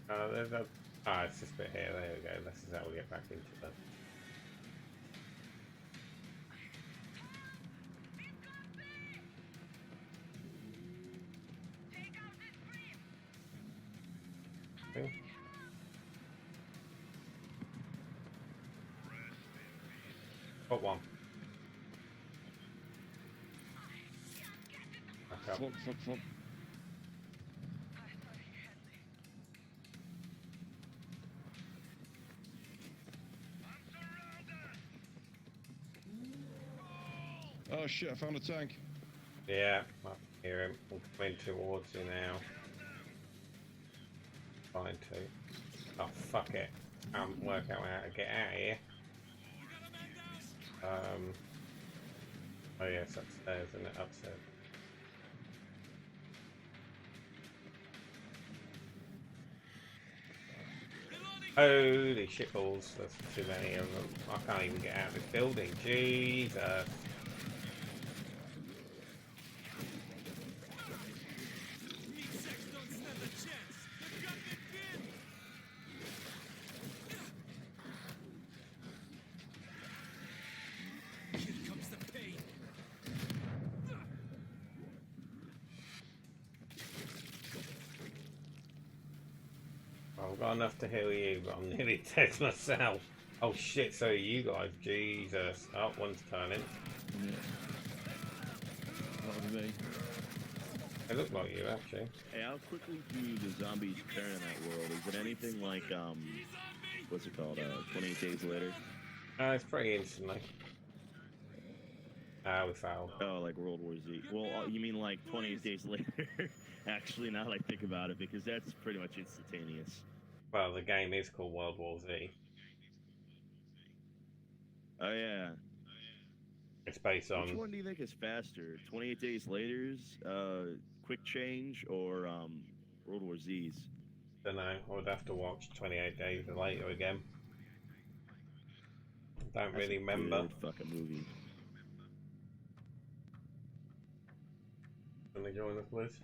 There's a... it's this bit here. There we go. This is how we get back into them. Okay. Got one. Back up. Fuck. Oh shit, I found a tank. Yeah, I hear him. I'm coming towards you now. Trying to. Oh, fuck it. I'm working out how to get out of here. Oh yes, upstairs, isn't it? Upstairs. Holy shitballs, there's too many of them. I can't even get out of this building. Jesus. Meat sacks don't stand a chance. They've got me pinned. Here comes the pain. I've got enough to heal you, but I'm nearly dead myself. Oh shit, so are you guys. Jesus. Oh, one's turning. Yeah. That'll be me. They look like you, actually. Hey, how quickly do the zombies turn in that world? Is it anything like, what's it called, 28 Days Later? It's pretty instantly. Ah, we failed. Oh, like World War Z. Well, you mean like 28 Days Later? Actually, now that I think about it, because that's pretty much instantaneous. Well, the game is called World War Z. Oh, yeah. It's based on... Which one do you think is faster? 28 Days Later's, Quick Change, or, World War Z's? Don't know. I would have to watch 28 Days Later again. Don't That's really a remember. good fucking movie. Can they join us, please?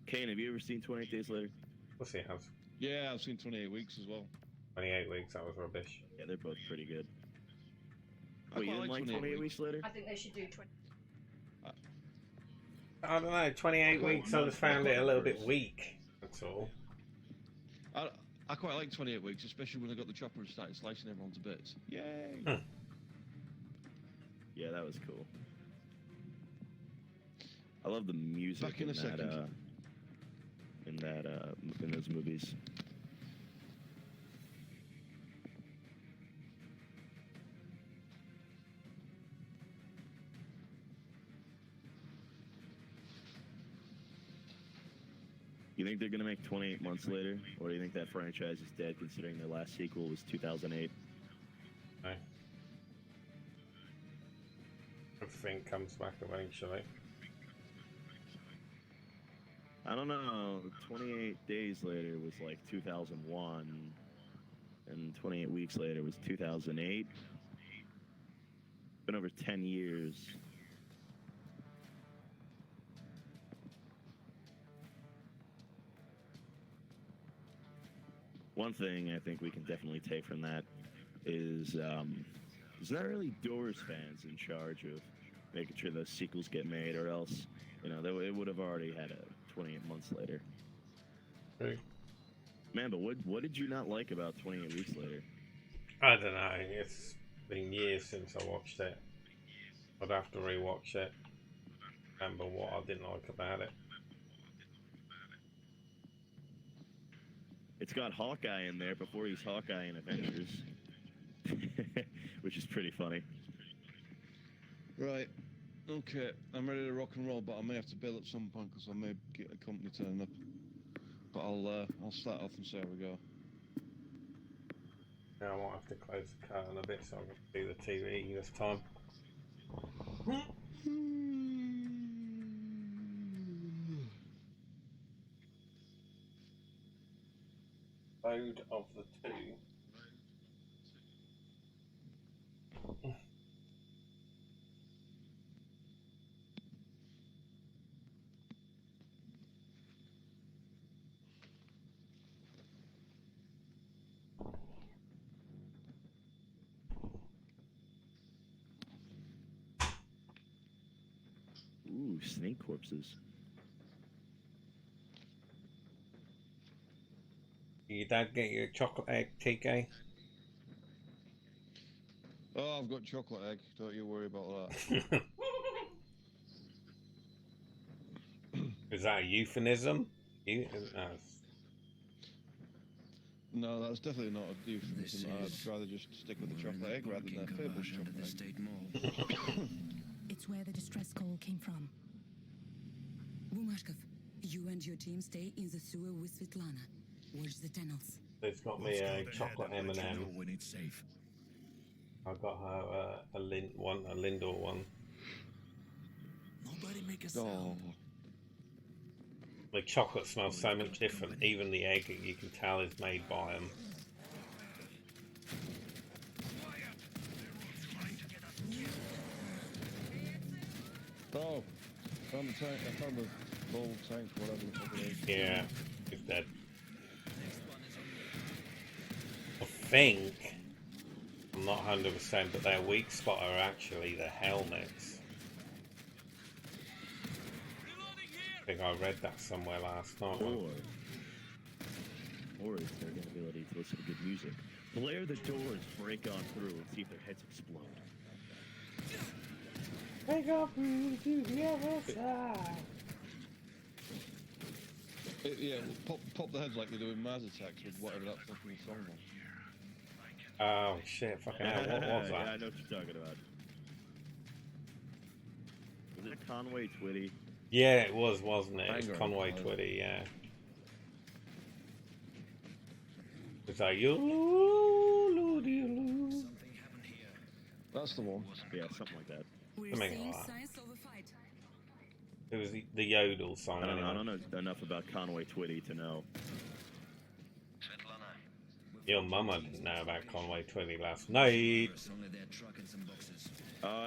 Kane, have you ever seen 28 Days Later? We'll see how. Yeah, I've seen 28 Weeks as well. 28 weeks, that was rubbish. Yeah, they're both pretty good. I Wait, you quite didn't like 28 Weeks Later? I think they should do 20. I don't know, 28 weeks, I just found it a little bit weak. That's all. I quite like 28 Weeks, especially when I got the chopper and started slicing everyone to bits. Yay! Yeah, that was cool. I love the music Back in a second. In those movies. You think they're gonna make 28 months later, or do you think that franchise is dead, considering their last sequel was 2008? No. Everything comes back eventually. I don't know. 28 Days Later was like 2001, and 28 Weeks Later was 2008. Been over 10 years. One thing I think we can definitely take from that is there's not really Doors fans in charge of making sure those sequels get made, or else, you know, it would have already had a 28 months later. Hey. Man, but what did you not like about 28 Weeks Later? I don't know, it's been years since I watched it. I'd have to rewatch it. Remember what I didn't like about it. It's got Hawkeye in there before he's Hawkeye in Avengers, which is pretty funny. Right. Okay, I'm ready to rock and roll, but I may have to bail at some point because I may get a company turning up. But I'll start off and see how we go. Yeah, I might have to close the curtain a bit so I can see the TV this time. Load of the two. Ooh, snake corpses. Your dad get you a chocolate egg, TK? Oh, I've got chocolate egg. Don't you worry about that. Is that a euphemism? No, that's definitely not a euphemism. I'd rather just stick with the chocolate egg rather than a Fables chocolate egg. It's where the distress call came from. Bumashkov, you and your team stay in the sewer with Svetlana. Watch the tunnels. It's got me a chocolate M&M. When it's safe. I got her a Lindor one. Nobody make a Oh. sound. The chocolate smells so much different. Even the egg, you can tell, is made by them. Oh, found the tank. I found the whole tank, whatever the fuck it is. Yeah, it's dead. I think, I'm not 100%, but their weak spot are actually the helmets. I think I read that somewhere last night. Or it's their inability to listen to good music. Blare the doors, break on through, and see if their heads explode. Break on through to the other side. Yeah, pop the heads like they do in Mars Attacks with whatever that fucking song was. Oh shit, fucking hell, what was that? Yeah, I know what you're talking about. Was it Conway Twitty? Yeah, it was, wasn't it? It was Banger. Conway Twitty, yeah. It's like, you. That's the one. Yeah, something like that. We're Something seeing like that. signs of a fight. It was the yodel song. I don't anyway. know enough about Conway Twitty to know. Your mama didn't know about Conway Twitty last night.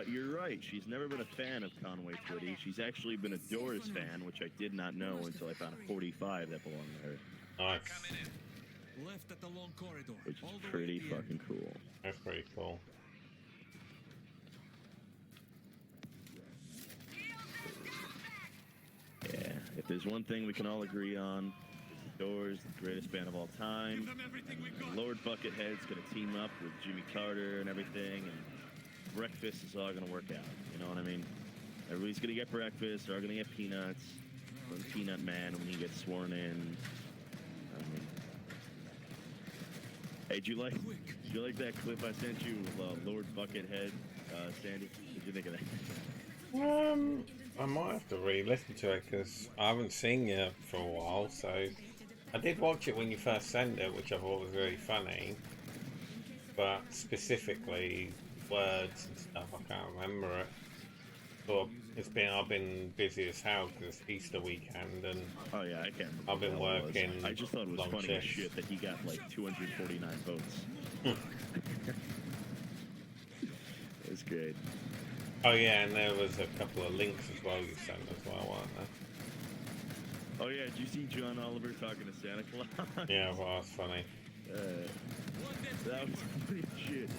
You're right. She's never been a fan of Conway Twitty. She's actually been a Doors fan, which I did not know until I found a 45 that belonged to her. Nice. Left at the long corridor. Which all is the way pretty here. fucking cool. That's pretty cool. Yeah, if there's one thing we can all agree on, the Doors, the greatest band of all time. Give them everything we got. Lord Buckethead's gonna team up with Jimmy Carter and everything, and breakfast is all gonna work out. You know what I mean? Everybody's gonna get breakfast. They're all gonna get peanuts. From Peanut Man when he gets sworn in. I mean, hey, did you like that clip I sent you with Lord Buckethead, Sandy? What did you think of that? I might have to re-listen to it because I haven't seen you for a while. So I did watch it when you first sent it, which I thought was really funny. But specifically words and stuff, I can't remember it. But I've been busy as hell because it's Easter weekend and Oh yeah, I can't remember. I've been what the hell it was. working I just thought it was long funny as shifts. shit that he got like 249 votes. It was great. Oh yeah, and there was a couple of links as well you sent as well, weren't there? Oh yeah, did you see John Oliver talking to Santa Claus? Yeah, well, that's funny. That was pretty shit.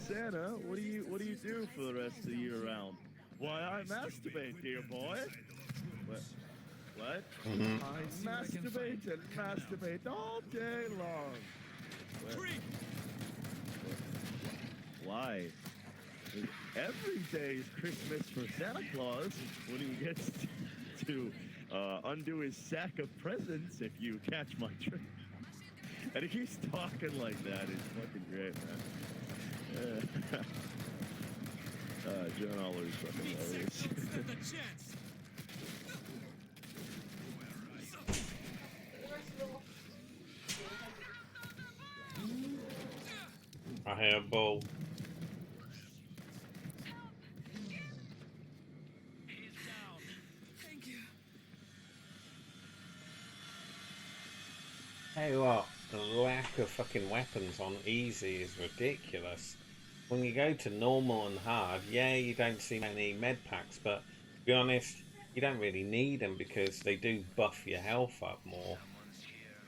Santa, what do you do for the rest of the year round? Why, I masturbate, dear boy. What? Mhm. I masturbate and masturbate all day long. Why? Every day is Christmas for Santa Claus when he gets to undo his sack of presents, if you catch my drift. And he keeps talking like that. It's fucking great, man. John Oliver's fucking hilarious. Stand a chance. I hear a ball. He's down. Thank you. Hey, what? The lack of fucking weapons on easy is ridiculous. When you go to normal and hard, yeah, you don't see many med packs, but to be honest, you don't really need them because they do buff your health up more.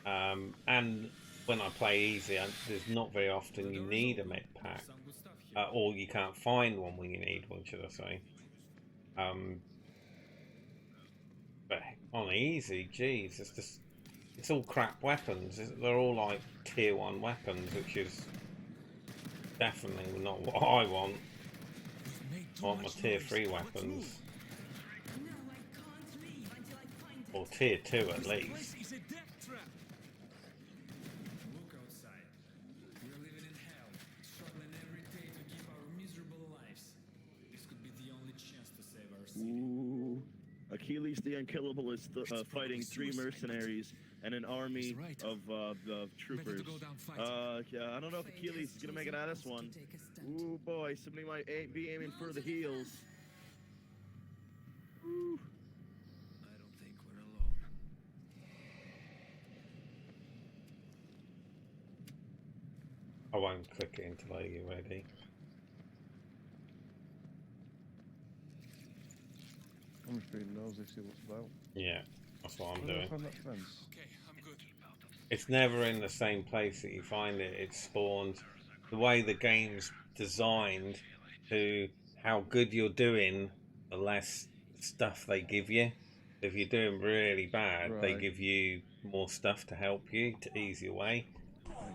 And when I play easy, there's not very often you need a med pack, or you can't find one when you need one, should I say. But on easy, geez, it's all crap weapons. They're all like tier 1 weapons, which is definitely not what I want. I want my tier 3 weapons, Now I can't leave until I find it. or tier 2 at This least. place is a death trap. Look outside. We're living in hell, struggling every day to keep our miserable lives. This could be the only chance to save our city. Ooh. Achilles the Unkillable is fighting 3 mercenaries and an army of troopers. Yeah, I don't know if Achilles is gonna make it out of this one. Ooh boy, somebody might be aiming for the heels. Ooh. I don't think we're alone. won't click it until you're ready. I'm just being nosy, see what's about. Yeah, that's what I'm Where do I doing. find that fence? Okay, I'm good. It's never in the same place that you find it. It's spawned. The way the game's designed to how good you're doing, the less stuff they give you. If you're doing really bad, they Right. give you more stuff to help you to ease your way.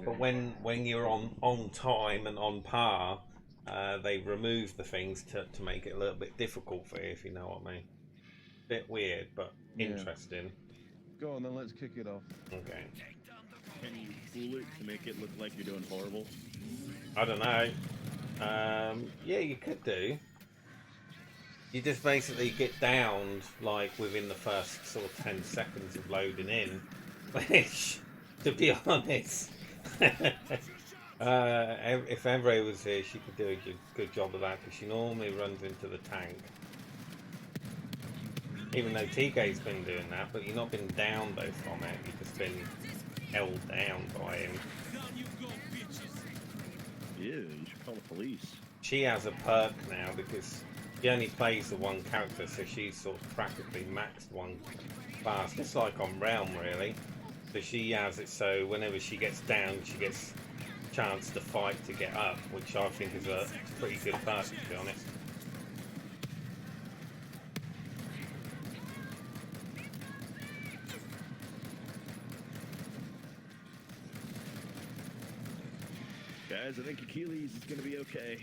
But when you're on time and on par, they remove the things to make it a little bit difficult for you, if you know what I mean. Bit weird, but Yeah. interesting. Go on then, let's kick it off. Okay. Can you fool it to make it look like you're doing horrible? I don't know. Yeah, you could do. You just basically get downed like within the first sort of 10 seconds of loading in, which, to be honest, if Emre was here, she could do a good job of that, because she normally runs into the tank. Even though TK's been doing that, but you've not been down though from it, you've just been held down by him. Down you go, bitches. Yeah, you should call the police. She has a perk now because she only plays the one character, so she's sort of practically maxed one class, just like on Realm really. So she has it so whenever she gets down, she gets a chance to fight to get up, which I think is a pretty good perk, to be honest. Guys, I think Achilles is gonna be okay.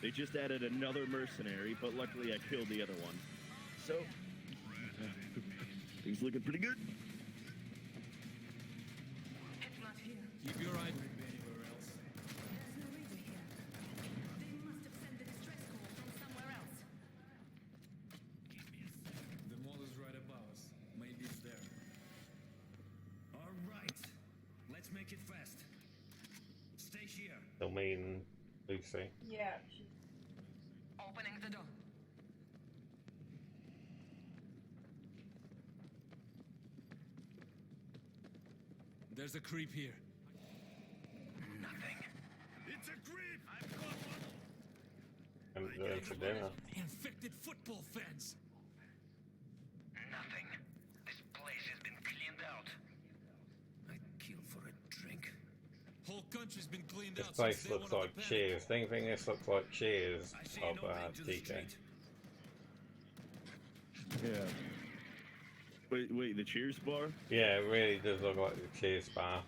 They just added another mercenary, but luckily I killed the other one. So, things looking pretty good. Keep your eye. Anywhere else? The mall is right above us. Maybe it's there. All right. Let's make it fast. Stay here. They'll mean Lucy. Yeah. Opening the door. There's a creep here. Nothing. It's a creep. I've got one. And going for dinner. Infected football fans. Nothing. This place has been cleaned out. I'd kill for a drink. Whole country's been cleaned This out. place since day looks one of like the Cheers. Don't you think this looks like Cheers I see of no end to the TK? street. Yeah. Wait, the Cheers bar? Yeah, it really does look like the Cheers bar.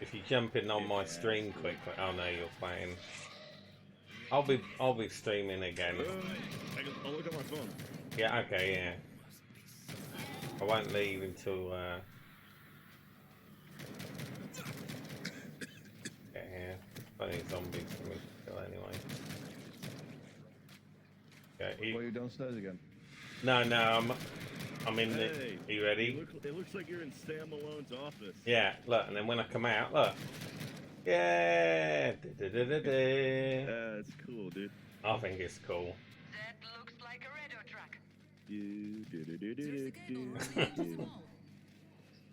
If you jump in on my stream quickly, oh no, you're playing. I'll be streaming again. I'll look at my phone. Yeah, okay, yeah. I won't leave until get here. Plenty of zombies for me to kill anyway. Okay, Well, you're downstairs again. no, I'm in the. Hey, Are you ready? It looks like you're in Sam Malone's office. Yeah, look, and then when I come out, look. Yeah. That's cool, dude. I think it's cool. That looks like a radio truck.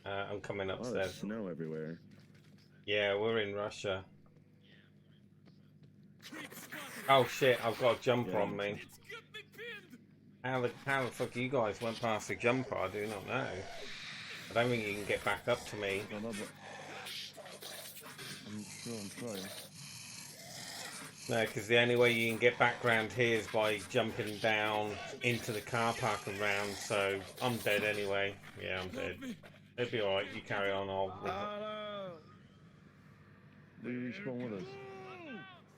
I'm coming Oh, there's upstairs. snow everywhere. Yeah, we're in Russia. Oh shit, I've got a jumper on me. It's got me pinned. How the fuck you guys went past the jumper? I do not know. I don't think you can get back up to me. I don't know, but I'm sure I'm trying. No, because the only way you can get back round here is by jumping down into the car park and round, so I'm dead anyway. Yeah, I'm dead. It'll be alright, you carry on, Will you respawn with us?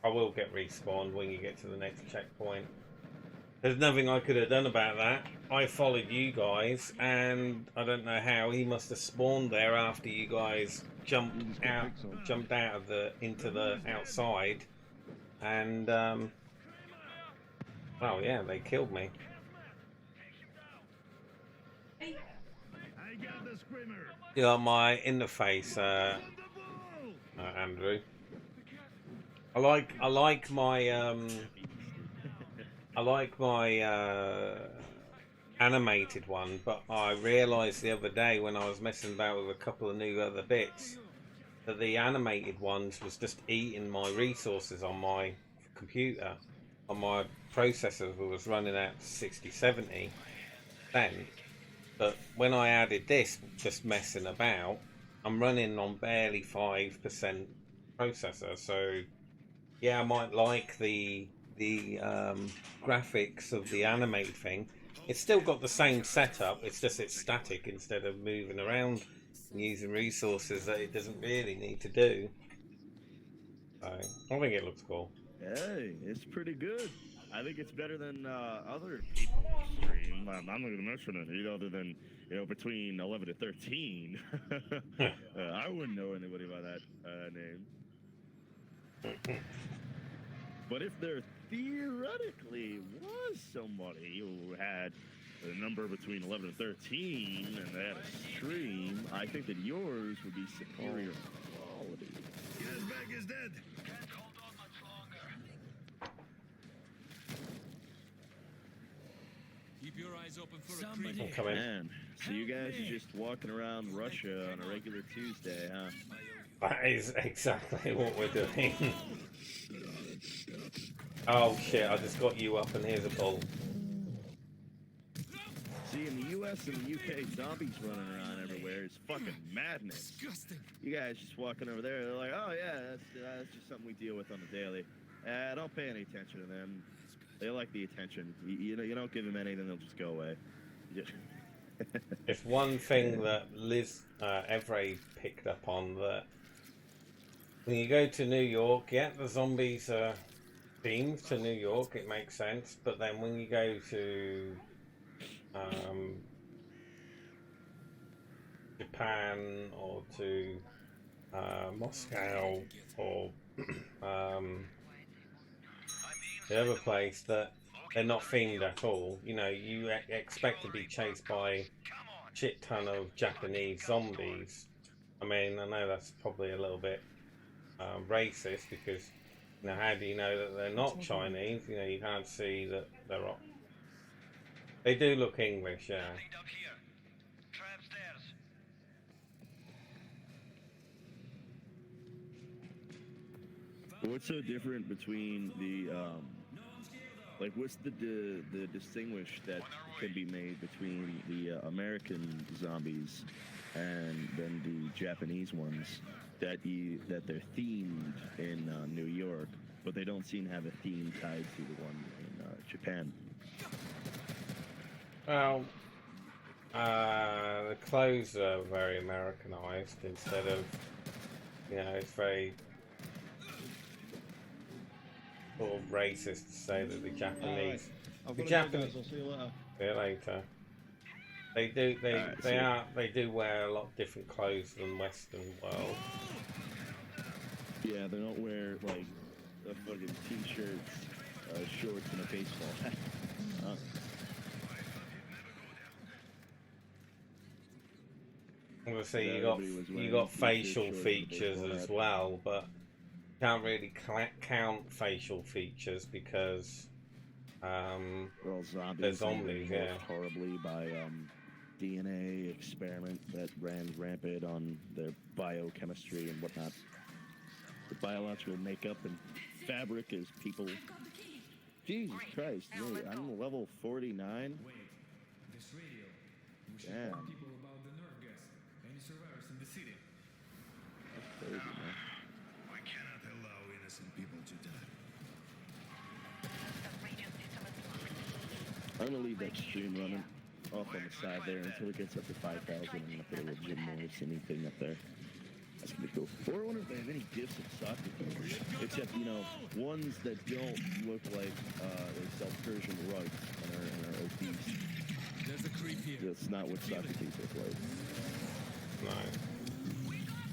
I will get respawned when you get to the next checkpoint. There's nothing I could have done about that. I followed you guys, and I don't know how, he must have spawned there after you guys jumped out of the into the outside, and well, yeah, they killed me. I got the screamer. You know, my in the face, Andrew. I like my animated one, but I realised the other day when I was messing about with a couple of new other bits that the animated ones was just eating my resources on my computer, on my processor was running out to 60-70 then. But when I added this, just messing about, I'm running on barely 5% processor. So yeah, I might like the graphics of the animated thing. It's still got the same setup, it's just it's static instead of moving around and using resources that it doesn't really need to do. So I think it looks cool. Hey, it's pretty good. I think it's better than other people's stream. I'm not going to mention it, other than, between 11 to 13. I wouldn't know anybody by that name. But if there theoretically was somebody who had a number between 11 and 13 and they had a stream, I think that yours would be superior quality. His bag is dead. Can't hold on much longer. Keep your eyes open for Somebody- a creep. Come in. Man, so you guys are just walking around Russia on a regular Tuesday, huh? That is exactly what we're doing. Oh shit, I just got you up and here's a bull. See, in the US and the UK, zombies running around everywhere is fucking madness. Disgusting. You guys just walking over there, they're like, oh yeah, that's just something we deal with on the daily. Don't pay any attention to them. They like the attention. You don't give them anything, they'll just go away. It's one thing that Liz Evray picked up on, that when you go to New York, yeah, the zombies are themed to New York, it makes sense, but then when you go to Japan or to Moscow or the other place, that they're not themed at all. You expect to be chased by a shit ton of Japanese zombies. I mean, I know that's probably a little bit racist, because how do you know that they're not Chinese? You can't see that they're not. They do look English, yeah. Nothing up here. Try upstairs. What's so different between the what's the distinguish that can be made between the American zombies and then the Japanese ones, that they're themed in New York, but they don't seem to have a theme tied to the one in Japan? Well, the clothes are very Americanized instead of, it's very sort of racist to say that the Japanese. I've The got to go, Japanese. guys. I'll see you later. See you later. They wear a lot different clothes than Western world. Yeah, they don't wear like a fucking t-shirts, shorts, and a baseball hat. Obviously, Everybody was you wearing got t-shirts, facial shorts, and a features baseball as hat. well, but you can't really count facial features because Well, zombies. they're zombies, were yeah. morphed horribly by DNA experiment that ran rampant on their biochemistry and whatnot. The biological makeup and fabric is people. Jesus Christ! Wait, I'm level 49. Wait, this radio. We should Damn. warn people about the nerve gas. Any survivors in the city? That's crazy, man. We cannot allow innocent people to die. I'm gonna leave that stream running off on the side there until it gets up to 5,000. I'm gonna put a little Jim Morris anything up there. That's gonna be cool. Or I wonder if they have any gifts of soccer players, except ones that don't look like they sell Persian rugs and are obese. There's a creep here. That's not what Socrates look like.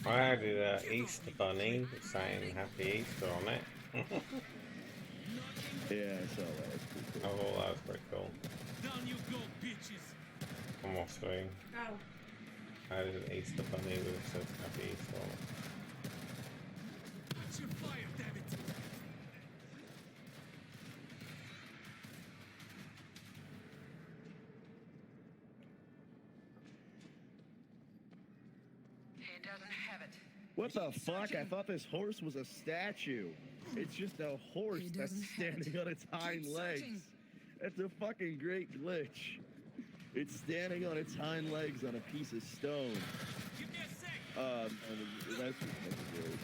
No. I added a Easter bunny saying Happy Easter on it. Yeah, I saw that. That's pretty I cool. thought that was pretty cool. Down you go, bitches. I'm off screen. Oh. I added an Easter bunny with says Happy Easter on it. Watch your fire, damn it. He doesn't have it. What the fuck? I thought this horse was a statue. It's just a horse that's standing on its hind legs. That's a fucking great glitch. It's standing on its hind legs on a piece of stone. Give me a sec. That's great.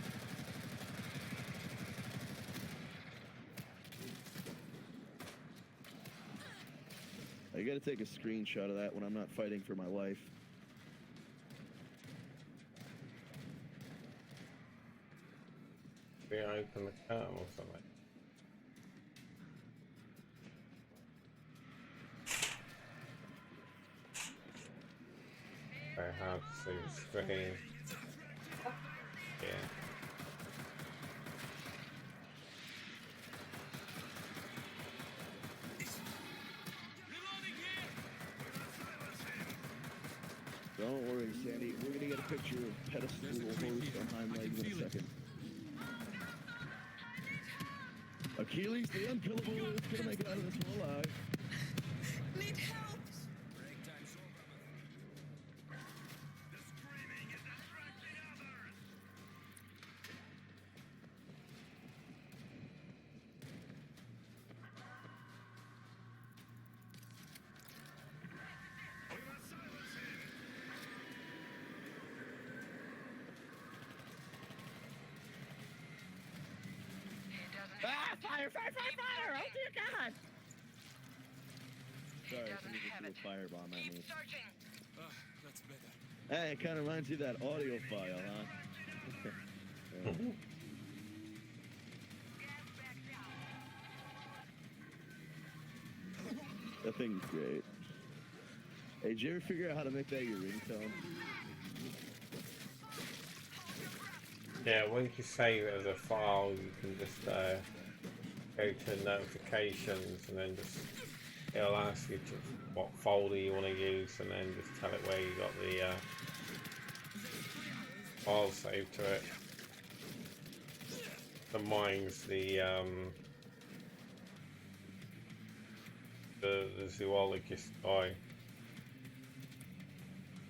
I gotta take a screenshot of that when I'm not fighting for my life. We open the curtain or something. Very hard to see the screen. Yeah. Don't worry, Sandy. We're gonna get a picture of pedestal horse on hind legs in a second. Achilles, the unkillable, is gonna make it out of this one alive. Need help! Break time's over. The screaming is attracting others! We must silence him! Ah! Fire! Fire! Fire! Fire! Oh dear God! Sorry, somebody just threw a firebomb at me. That's better. Hey, it kind of reminds you of that audio file, huh? Yeah. That thing's great. Hey, did you ever figure out how to make that your ringtone? Yeah, once you save it as a file, you can just go to notifications and then just it'll ask you to what folder you want to use and then just tell it where you got the file saved to it. So mine's the zoologist guy.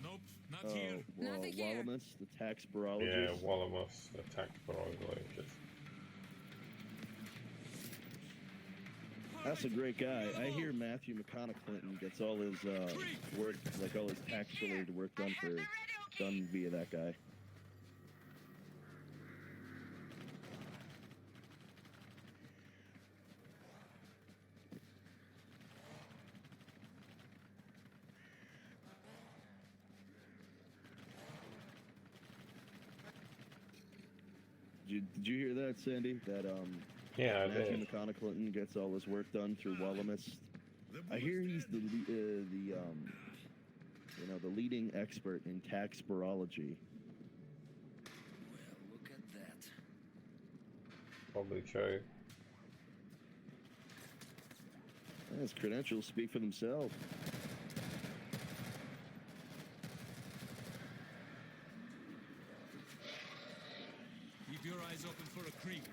Nope, not Oh, here. well, Nothing here. Wallamus, the taxparologist. Yeah, Wallamus, the taxparologist. That's a great guy. I hear Matthew McConaughey gets all his work, like all his tax-related work done via that guy. Did you hear that, Sandy? That Yeah, I Matthew did. McConaughey gets all his work done through Wallamus. I hear he's the leading expert in taxparology. Well, look at that. Probably true. His credentials speak for themselves. Keep your eyes open for a creep.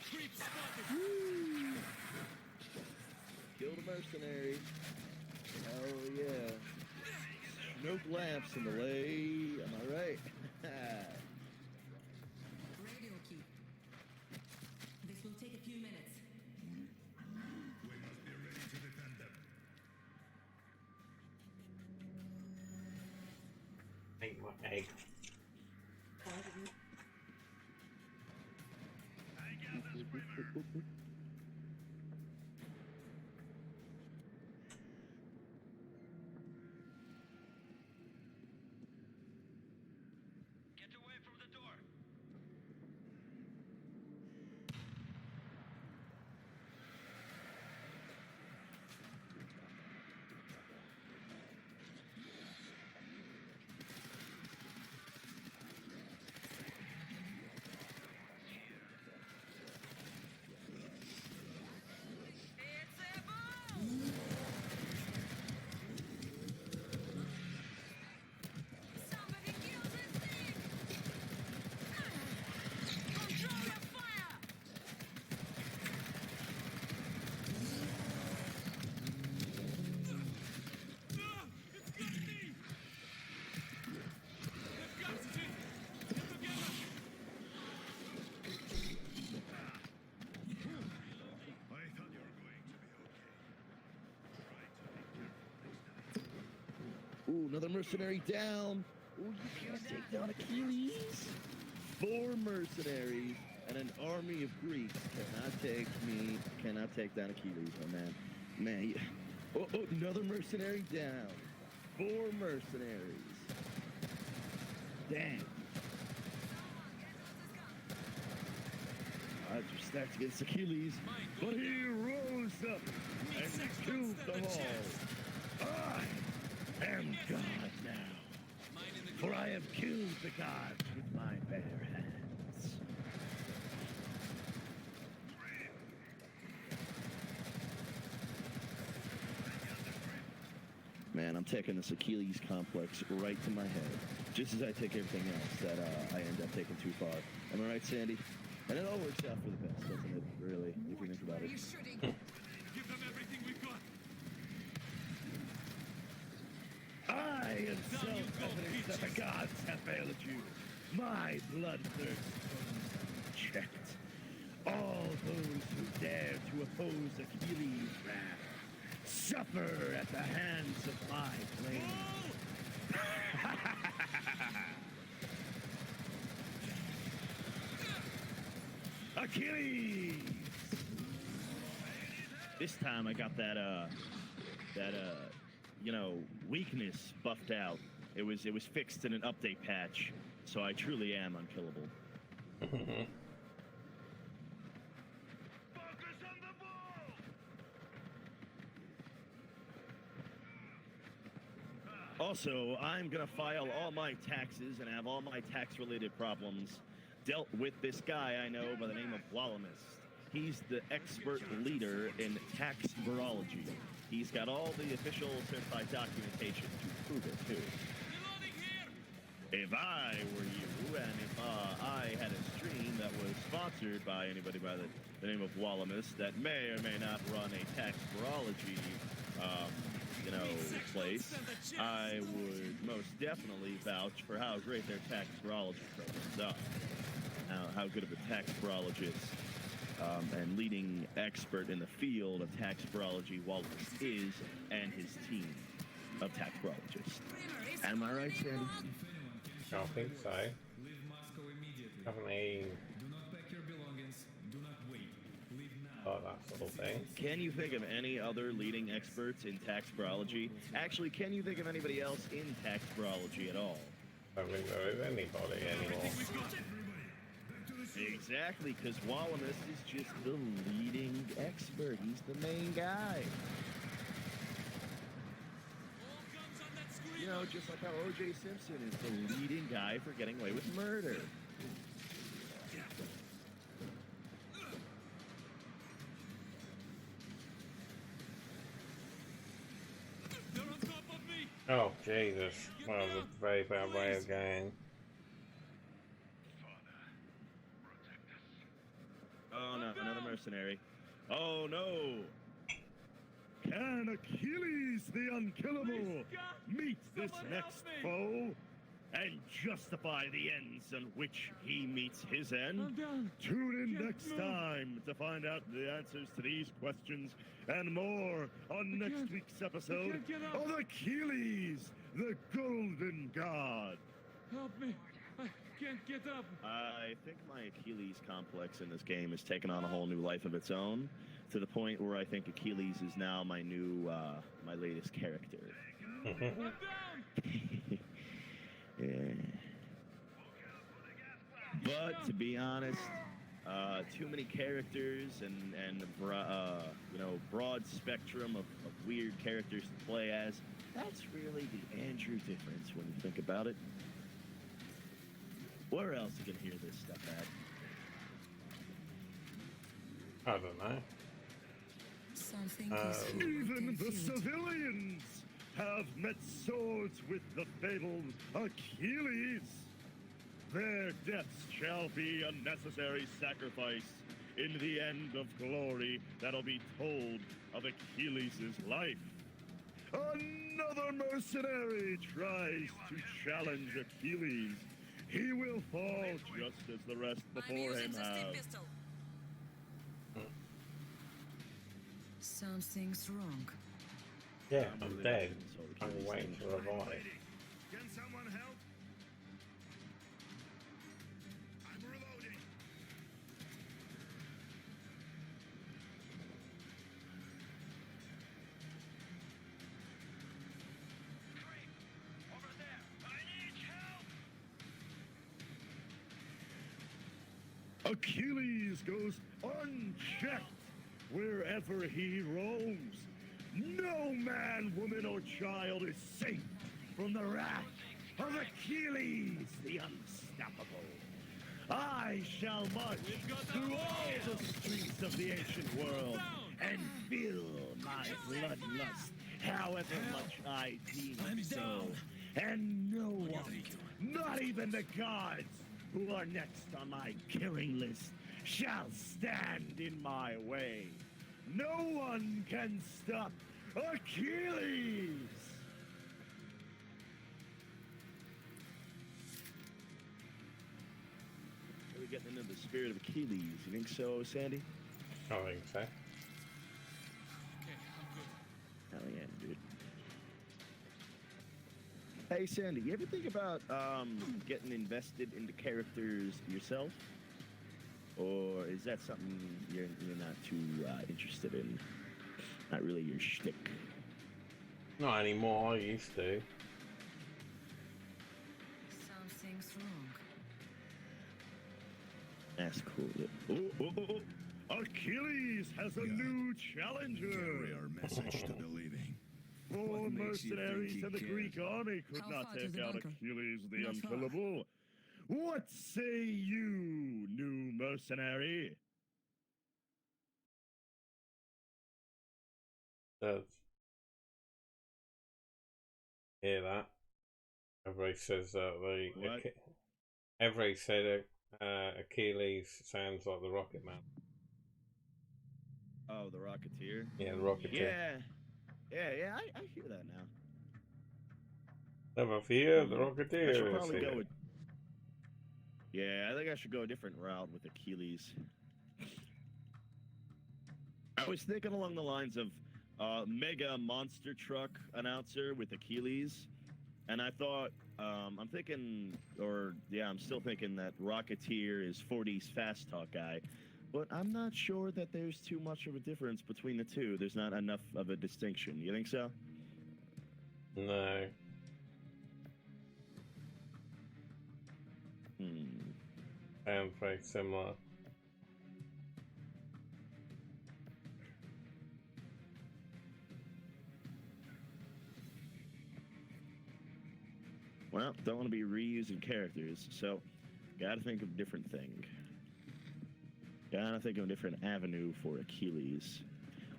Creep spotted. Killed a mercenary. Oh yeah. Smoke lamps in the lay. Am I right? Radio key. This will take a few minutes. We must be ready to defend them. Ate my egg. Take out the screamer! Get away from the door! another mercenary down. Oh, you can't take down Achilles. 4 mercenaries and an army of Greeks cannot take down Achilles, my man. Man, another mercenary down. 4 mercenaries. Damn. Odds are stacked against Achilles, but he rose up and killed them all. I am God now, for I have killed the gods with my bare hands. Man, I'm taking this Achilles complex right to my head, just as I take everything else that I end up taking too far. Am I right, Sandy? And it all works out for the best, doesn't it? Really, if you think about it. Give them everything we've got. I am self-evident that the gods have failed you. My bloodthirst goes unchecked. All those who dare to oppose Achilles' wrath suffer at the hands of my flame. Achilles! This time I got that weakness buffed out. It was fixed in an update patch, so I truly am unkillable. Focus on the ball! Also, I'm gonna file all my taxes and have all my tax-related problems dealt with this guy I know by the name of Wallamus. He's the expert leader in tax virology. He's got all the official certified documentation to prove it, too. If I were you, and if I had a stream that was sponsored by anybody by the name of Wallamus that may or may not run a tax virology, place, I would most definitely vouch for how great their tax virology programs are. How good of a tax virologist and leading expert in the field of tax virology Wallace is, and his team of tax virologists. Am I right, Sandy? I don't think so. Leave Moscow immediately. Haven't they? Do not pack your belongings. Do not wait. Leave now. Oh, that sort of thing. Can you think of any other leading experts in tax virology? Actually, can you think of anybody else in tax virology at all? I don't think there is anybody anymore. Exactly, because Wallamus is just the leading expert. He's the main guy. You know, just like how O.J. Simpson is the leading guy for getting away with murder. Oh, Jesus. That was a very bad way of going. Oh no, another mercenary. Oh no! Can Achilles the Unkillable meet this next foe and justify the ends on which he meets his end? Tune in next time to find out the answers to these questions and more on next week's episode of Achilles, the Golden God. Help me. I can't get up. I think my Achilles complex in this game has taken on a whole new life of its own, to the point where I think Achilles is now my new, my latest character. Yeah. But to be honest, too many characters and broad spectrum of weird characters to play as. That's really the Andrew difference when you think about it. Where else you can hear this stuff at? I don't know. Something is here. Even the civilians have met swords with the fabled Achilles. Their deaths shall be a necessary sacrifice in the end of glory that'll be told of Achilles' life. Another mercenary tries to challenge Achilles. He will fall just as the rest before him have. Something's wrong. Yeah, I'm dead. I'm waiting to revive. Can someone help? I'm reloading. Creep! Over there! I need help! Achilles goes unchecked wherever he roams. No man, woman, or child is safe from the wrath of Achilles, the unstoppable. I shall march through all the streets of the ancient world and fill my bloodlust however much I deem so. And no one, not even the gods, who are next on my killing list, shall stand in my way. No one can stop Achilles! Really getting into the spirit of Achilles. You think so, Sandy? I think so. Okay, I'm good. Hell yeah, dude. Hey, Sandy, you ever think about getting invested into characters yourself? Or is that something you're not too interested in? Not really your shtick. Not anymore. I used to. Something's wrong. That's cool. Oh, Achilles has a new challenger. Carry our message to the living. 4 makes you mercenaries think in the he Greek cares? army could How not far to take the out bunker? Achilles the Not far. unkillable. What say you, new mercenary? Does hear that? Everybody says that What? everybody said Achilles sounds like the Rocket Man. Oh, the Rocketeer? Yeah, the Rocketeer. Yeah, I hear that now. Never fear, the I Rocketeer. should probably is go here. with... Yeah, I think I should go a different route with Achilles. I was thinking along the lines of mega monster truck announcer with Achilles. And I thought, I'm still thinking that Rocketeer is 40's fast talk guy. But I'm not sure that there's too much of a difference between the two. There's not enough of a distinction. You think so? No. Sounds very similar. Well, don't want to be reusing characters, so gotta think of a different thing. Gotta think of a different avenue for Achilles.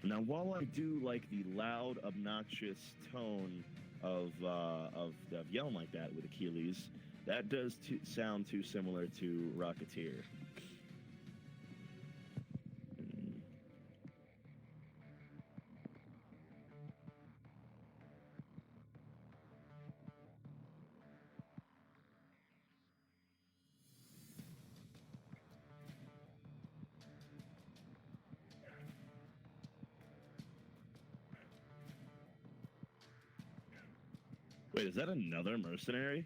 Now, while I do like the loud, obnoxious tone of yelling like that with Achilles, that does sound too similar to Rocketeer. Wait, is that another mercenary?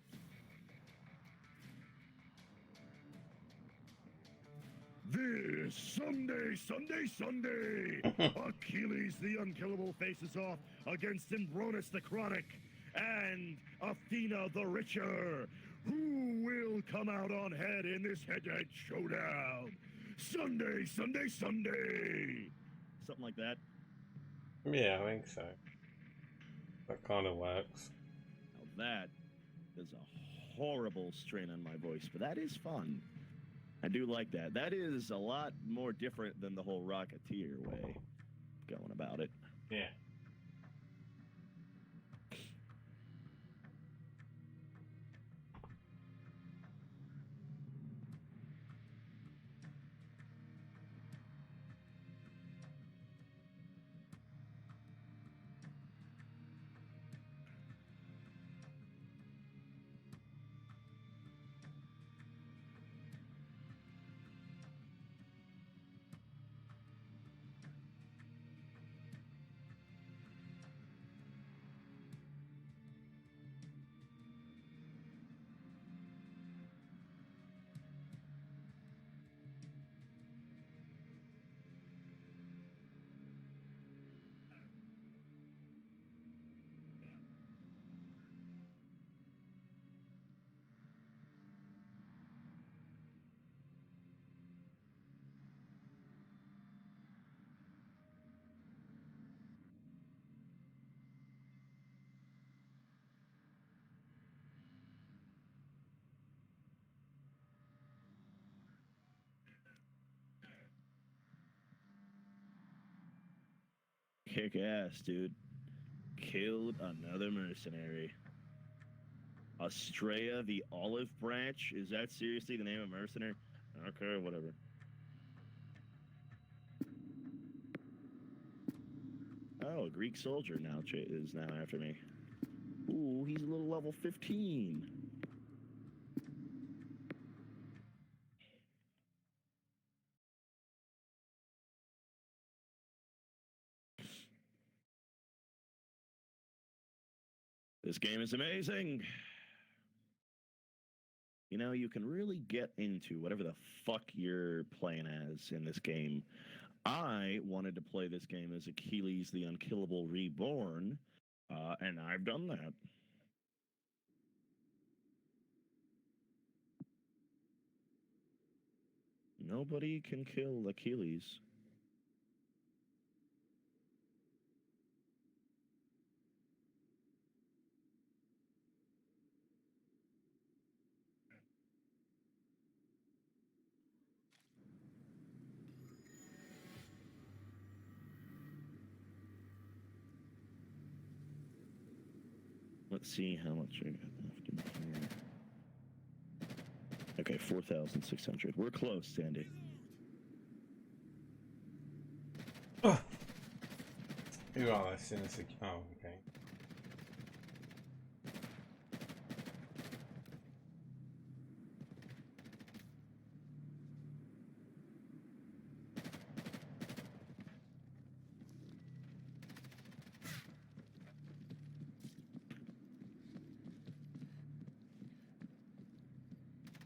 This Sunday! Achilles the Unkillable faces off against Imbronus the Chronic and Athena the Richer. Who will come out on head in this head-to-head showdown? Sunday! Something like that. Yeah, I think so. That kind of works. Now that is a horrible strain on my voice, but that is fun. I do like that. That is a lot more different than the whole Rocketeer way of going about it. Yeah. Kick ass, dude. Killed another mercenary. Estrella, the Olive Branch. Is that seriously the name of mercenary? Okay, whatever. Oh, a Greek soldier is now after me. Ooh, he's a little level 15. This game is amazing. You know, you can really get into whatever the fuck you're playing as in this game. I wanted to play this game as Achilles the Unkillable Reborn, and I've done that. Nobody can kill Achilles. Let's see how much I got left in here. Okay, 4,600. We're close, Sandy. Who are they? Sinister. Oh, okay.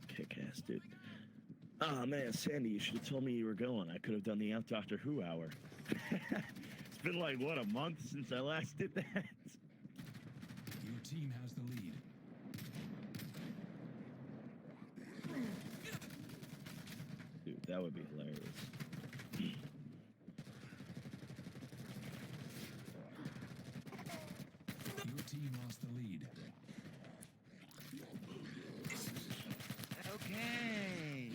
Kick ass, dude. Oh man, Sandy, you should have told me you were going. I could have done the Out Doctor Who hour. It's been like, what, a month since I last did that? Your team has the lead. Dude, that would be hilarious. Your team lost the lead. Okay.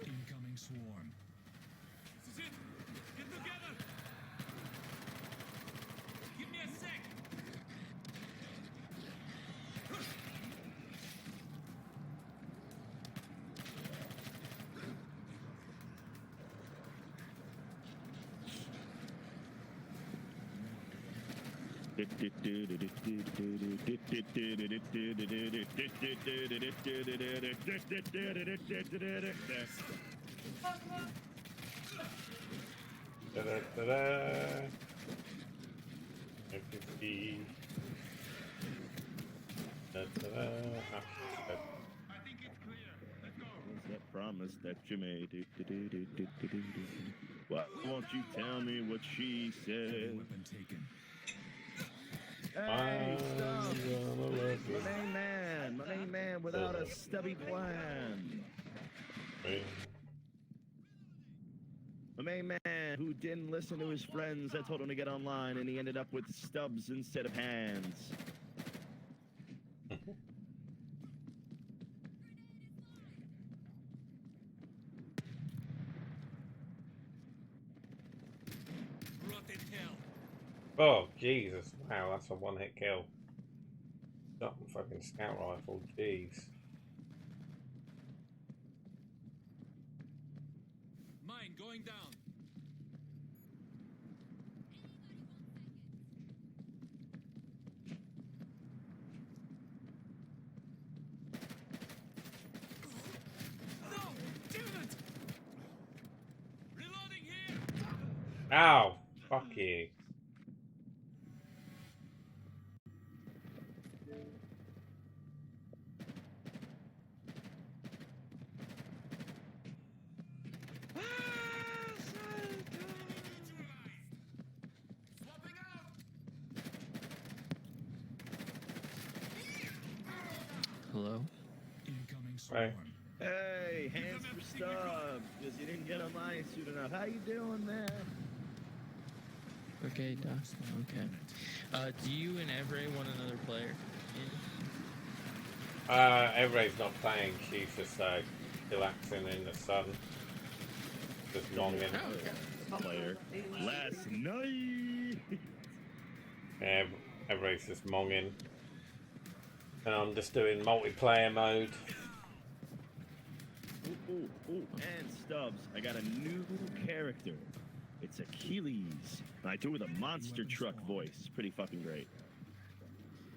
Incoming swarm. This is it. Get together. Give me a sec. Da-da-da-da. 50. Da-da-da. I think it's clear. Let's go. What's that promise that you made? Why won't you tell me what she said? Weapon taken. Hey, stop! I'm My main man without a stubby plan. My main man who didn't listen to his friends that told him to get online and he ended up with stubs instead of hands. Rotten hell. Oh, Jesus. Wow, that's a one-hit kill. Not a fucking scout rifle, jeez. Mine going down. No! Damn it! Reloading here! Ow! Fuck you. Swapping out! Hello? Incoming Right. swarm. Hey, hands for Stubbs, because you didn't get on mine soon enough. How you doing, man? Okay, Dustin. Okay. Do you and Everett want another player? Everybody's not playing. She's just relaxing in the sun. Just longing. Oh, okay. Player. Last night. Yeah, everybody's just monging. And I'm just doing multiplayer mode. Ooh, and Stubbs, I got a new character. It's Achilles. I do it with a monster truck voice. It's pretty fucking great.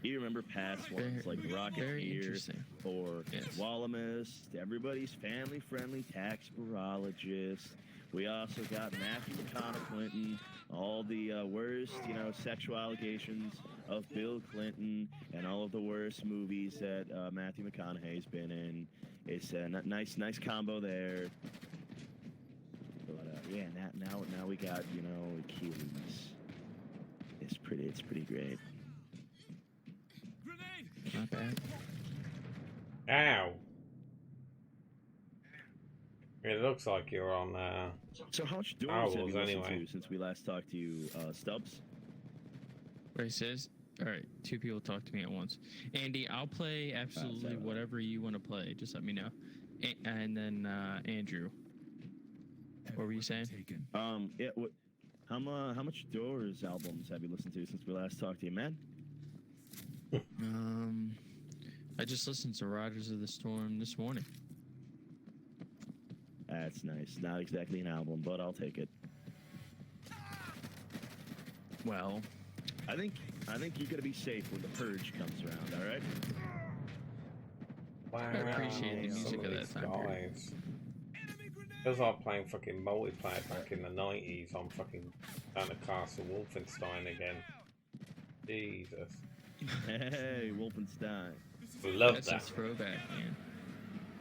You remember past ones like Rocketeer or Wallamus, everybody's family-friendly taxidermologist. We also got Matthew McConaughey, all the worst, sexual allegations of Bill Clinton, and all of the worst movies that Matthew McConaughey's been in. It's a nice combo there. But yeah, now we got Achilles. It's pretty great. Not bad. Ow. It looks like you're on So how much doors have you listened anyway. to since we last talked to you, Stubbs? What he says? All right, 2 people talk to me at once. Andy, I'll play absolutely whatever you want to play. Just let me know. And then Andrew, what were you saying? Yeah. How much Doors albums have you listened to since we last talked to you, man? I just listened to Riders of the Storm this morning. That's nice. Not exactly an album, but I'll take it. Well, I think you gotta be safe when the Purge comes around. All right. Wow, I appreciate the music of that time period. Feels like playing fucking multiplayer back in the 90s on fucking down the Castle Wolfenstein again. Jesus. Hey, Wolfenstein. Love That's that. a throwback, man.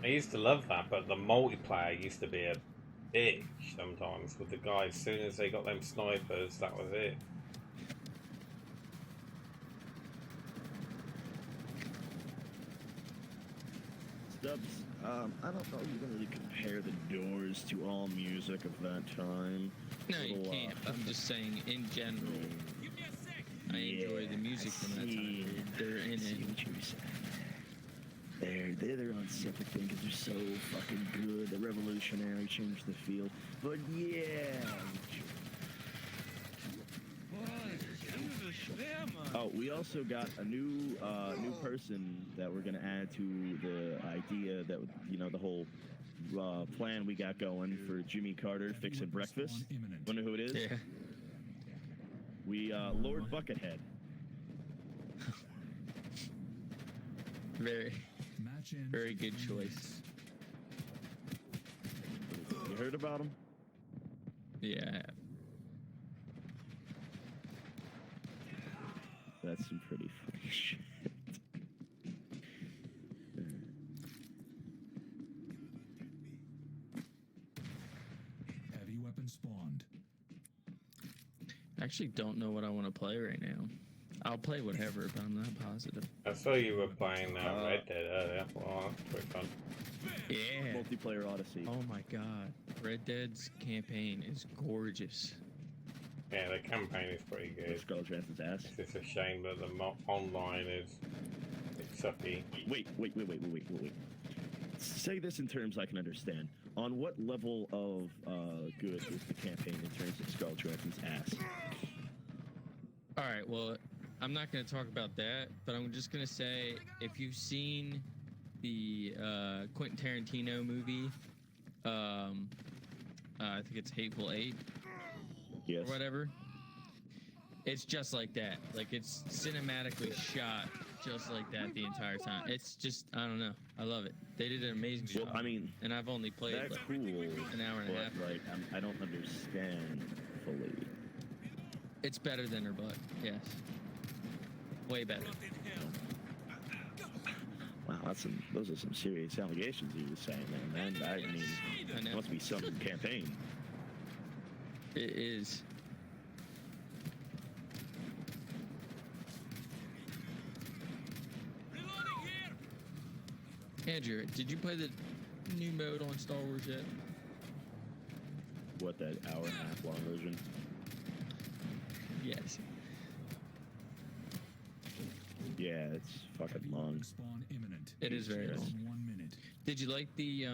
I used to love that, but the multiplayer used to be a bitch sometimes with the guys. As soon as they got them snipers, that was it. Stubbs, I don't know you can really compare the Doors to all music of that time. No, you can't. I'm just saying, in general, I enjoy the music from that time period. They're in it. What you're saying. They're on separate thing because they're so fucking good. They're revolutionary, changed the field. But yeah. Oh, we also got a new person that we're gonna add to the idea that the whole plan we got going for Jimmy Carter fixing breakfast. Wonder who it is? Yeah. We Lord Buckethead. Very good choice. You heard about him? Yeah, I have. That's some pretty funny shit. Heavy weapon spawned. I actually don't know what I want to play right now. I'll play whatever, but I'm not positive. I saw you were playing Red Dead earlier. Well, that's pretty fun. Yeah. Multiplayer Odyssey. Oh my god. Red Dead's campaign is gorgeous. Yeah, the campaign is pretty good. Scarlett Johansson's ass. It's just a shame that the online is sucky. Wait. Say this in terms I can understand. On what level of good is the campaign in terms of Scarlett Johansson's ass? Alright, well, I'm not going to talk about that, but I'm just going to say, if you've seen the Quentin Tarantino movie, I think it's Hateful Eight, yes, or whatever, it's just like that. Like, it's cinematically shot just like that the entire time. It's just, I don't know. I love it. They did an amazing job. I mean, and I've only played that's like cool, an hour and a half. Like, I don't understand fully. It's better than her butt, yes. Way better. Wow, those are some serious allegations you were saying there, man. I mean, it must be some campaign. It is. Andrew, did you play the new mode on Star Wars yet. What, that hour and a half long version? Yes. Yeah, it's fucking long. Spawn imminent. It is very Yes. long. 1 minute. Did you like the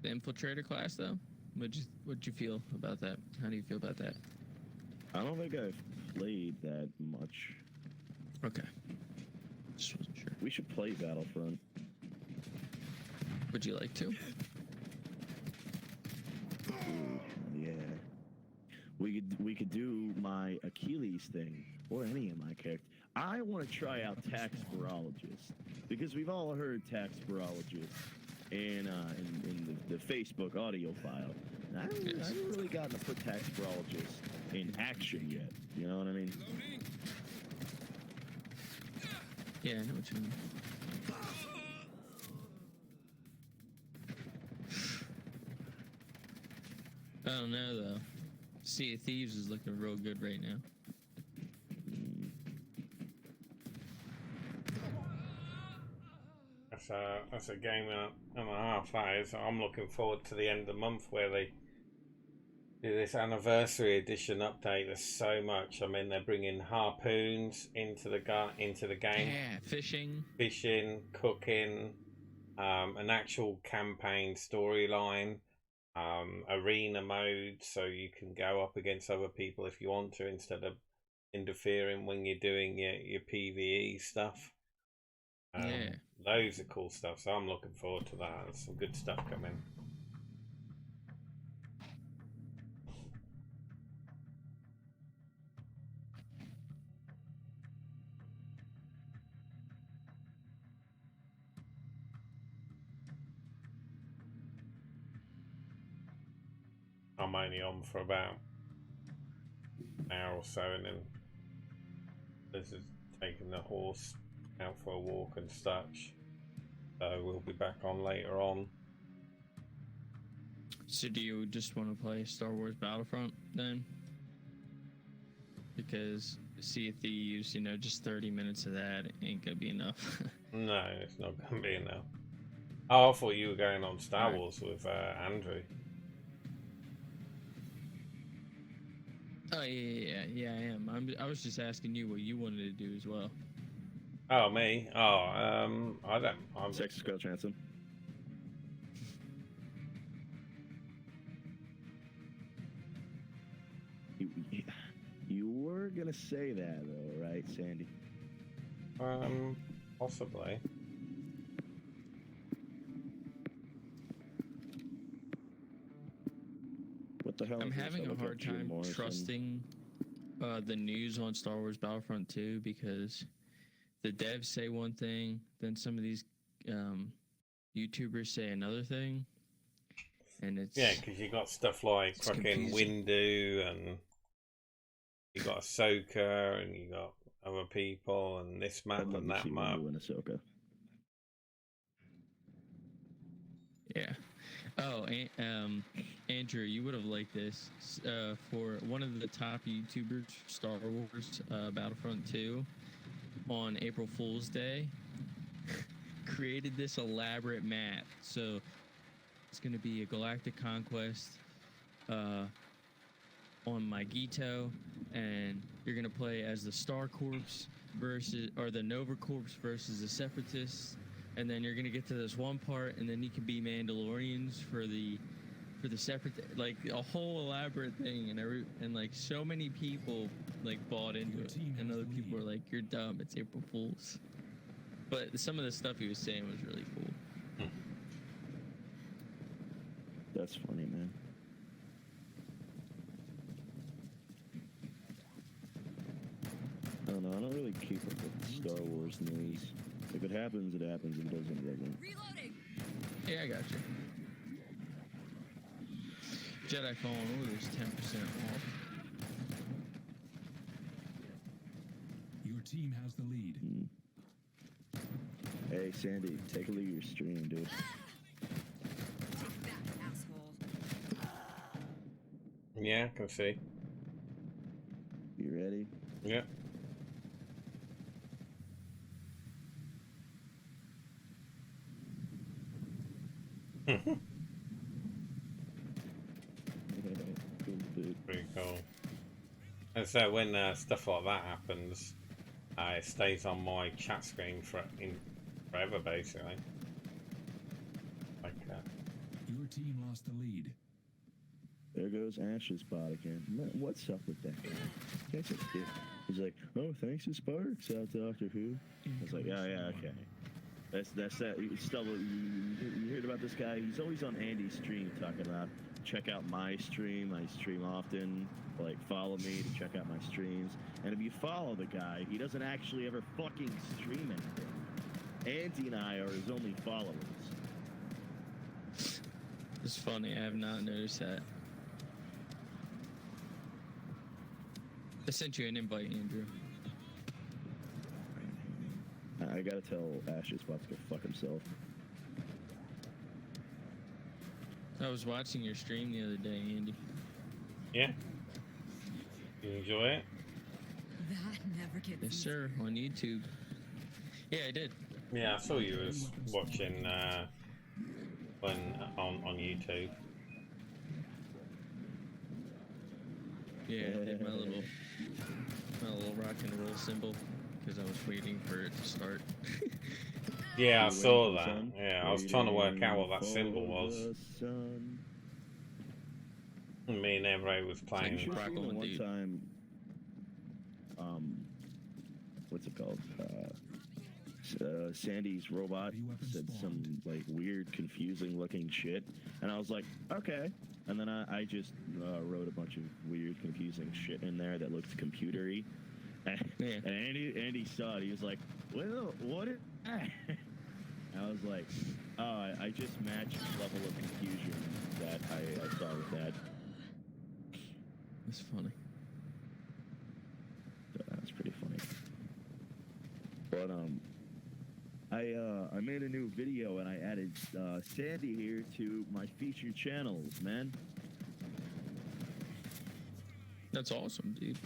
infiltrator class though? What'd you feel about that? How do you feel about that? I don't think I've played that much. Okay. Just wasn't sure. We should play Battlefront. Would you like to? Ooh, yeah. We could do my Achilles thing, or any of my characters. I want to try out Taxparologist, because we've all heard Taxparologist in the Facebook audio file. And I haven't really gotten to put Taxparologist in action yet. You know what I mean? Yeah, I know what you mean. I don't know though. Sea of Thieves is looking real good right now. That's a game and a half, that is. I'm looking forward to the end of the month where they do this anniversary edition update. There's so much. I mean, they're bringing harpoons into the game. Yeah, fishing, cooking, an actual campaign storyline, arena mode, so you can go up against other people if you want to, instead of interfering when you're doing your PvE stuff. Yeah. Loads of cool stuff, so I'm looking forward to that. There's some good stuff coming. I'm only on for about an hour or so, and then this is taking the horse out for a walk and such. So we'll be back on later on. So do you just want to play Star Wars Battlefront then? Because Sea of Thieves, you know, just 30 minutes of that ain't gonna be enough. No, it's not gonna be enough. Oh, I thought you were going on Star Wars with Andrew. Oh yeah, I am. I was just asking you what you wanted to do as well. Oh, me? Oh, I don't. I'm Sex Squelch Handsome. You were gonna say that though, right, Sandy? Possibly. What the hell? I'm is this? having I a look hard up Jim time Morrison. trusting the news on Star Wars Battlefront 2 because the devs say one thing, then some of these YouTubers say another thing, and it's because you got stuff like fucking confusing. Windu, and you got Ahsoka, and you got other people, and this map I'd love and to that see map. Windu and Ahsoka. Yeah. Oh, and Andrew, you would have liked this. For one of the top YouTubers, Star Wars Battlefront 2, on April Fool's Day, created this elaborate map. So it's going to be a galactic conquest on Magito, and you're going to play as the Star Corps or the Nova Corps versus the Separatists. And then you're gonna get to this one part, and then you can be Mandalorians for the separate, like a whole elaborate thing, and like so many people like bought into it, and other people were like, "You're dumb, it's April Fools." But some of the stuff he was saying was really cool. That's funny, man. I don't know. I don't really keep up with Star Wars news. If it happens, it happens. If it doesn't, it doesn't. Reloading. Yeah, I got you. Jedi Fallen Order is 10% off. Your team has the lead. Hey, Sandy, take a look at your stream, dude. Take that, asshole. Yeah, I can see. You ready? Yeah. Pretty cool. And so when stuff like that happens, it stays on my chat screen forever, basically. Like Your team lost the lead. There goes Ash's bot again. What's up with that guy? Guy's a dick. He's like, oh, thanks to Sparks out Doctor Who. I was like, yeah, okay. That's that. You heard about this guy? He's always on Andy's stream talking about, check out my stream. I stream often. Like, follow me to check out my streams. And if you follow the guy, he doesn't actually ever fucking stream anything. Andy and I are his only followers. It's funny. I have not noticed that. I sent you an invite, Andrew. I gotta tell Ash's about to go fuck himself. I was watching your stream the other day, Andy. yeah. You enjoy it? That never gets Yes, easy. sir. On YouTube. Yeah, I did. Yeah, I saw you was watching when on YouTube. Yeah, I did my little rock and roll symbol because I was waiting for it to start. Yeah, I You saw waiting for the that. sun? Yeah, I was trying to work out what that Waiting symbol for was. the sun. Me and Emre was You playing. should have Crackle seen the one indeed. time, what's it called? Sandy's robot said some like weird, confusing looking shit, and I was like, okay. And then I just wrote a bunch of weird, confusing shit in there that looked computery. And, Yeah. and Andy saw it. He was like, what is that? I was like, oh, I just matched the level of confusion that I saw with that. That's funny. So that's pretty funny. But I made a new video and I added Sandy here to my featured channels, man. That's awesome, dude.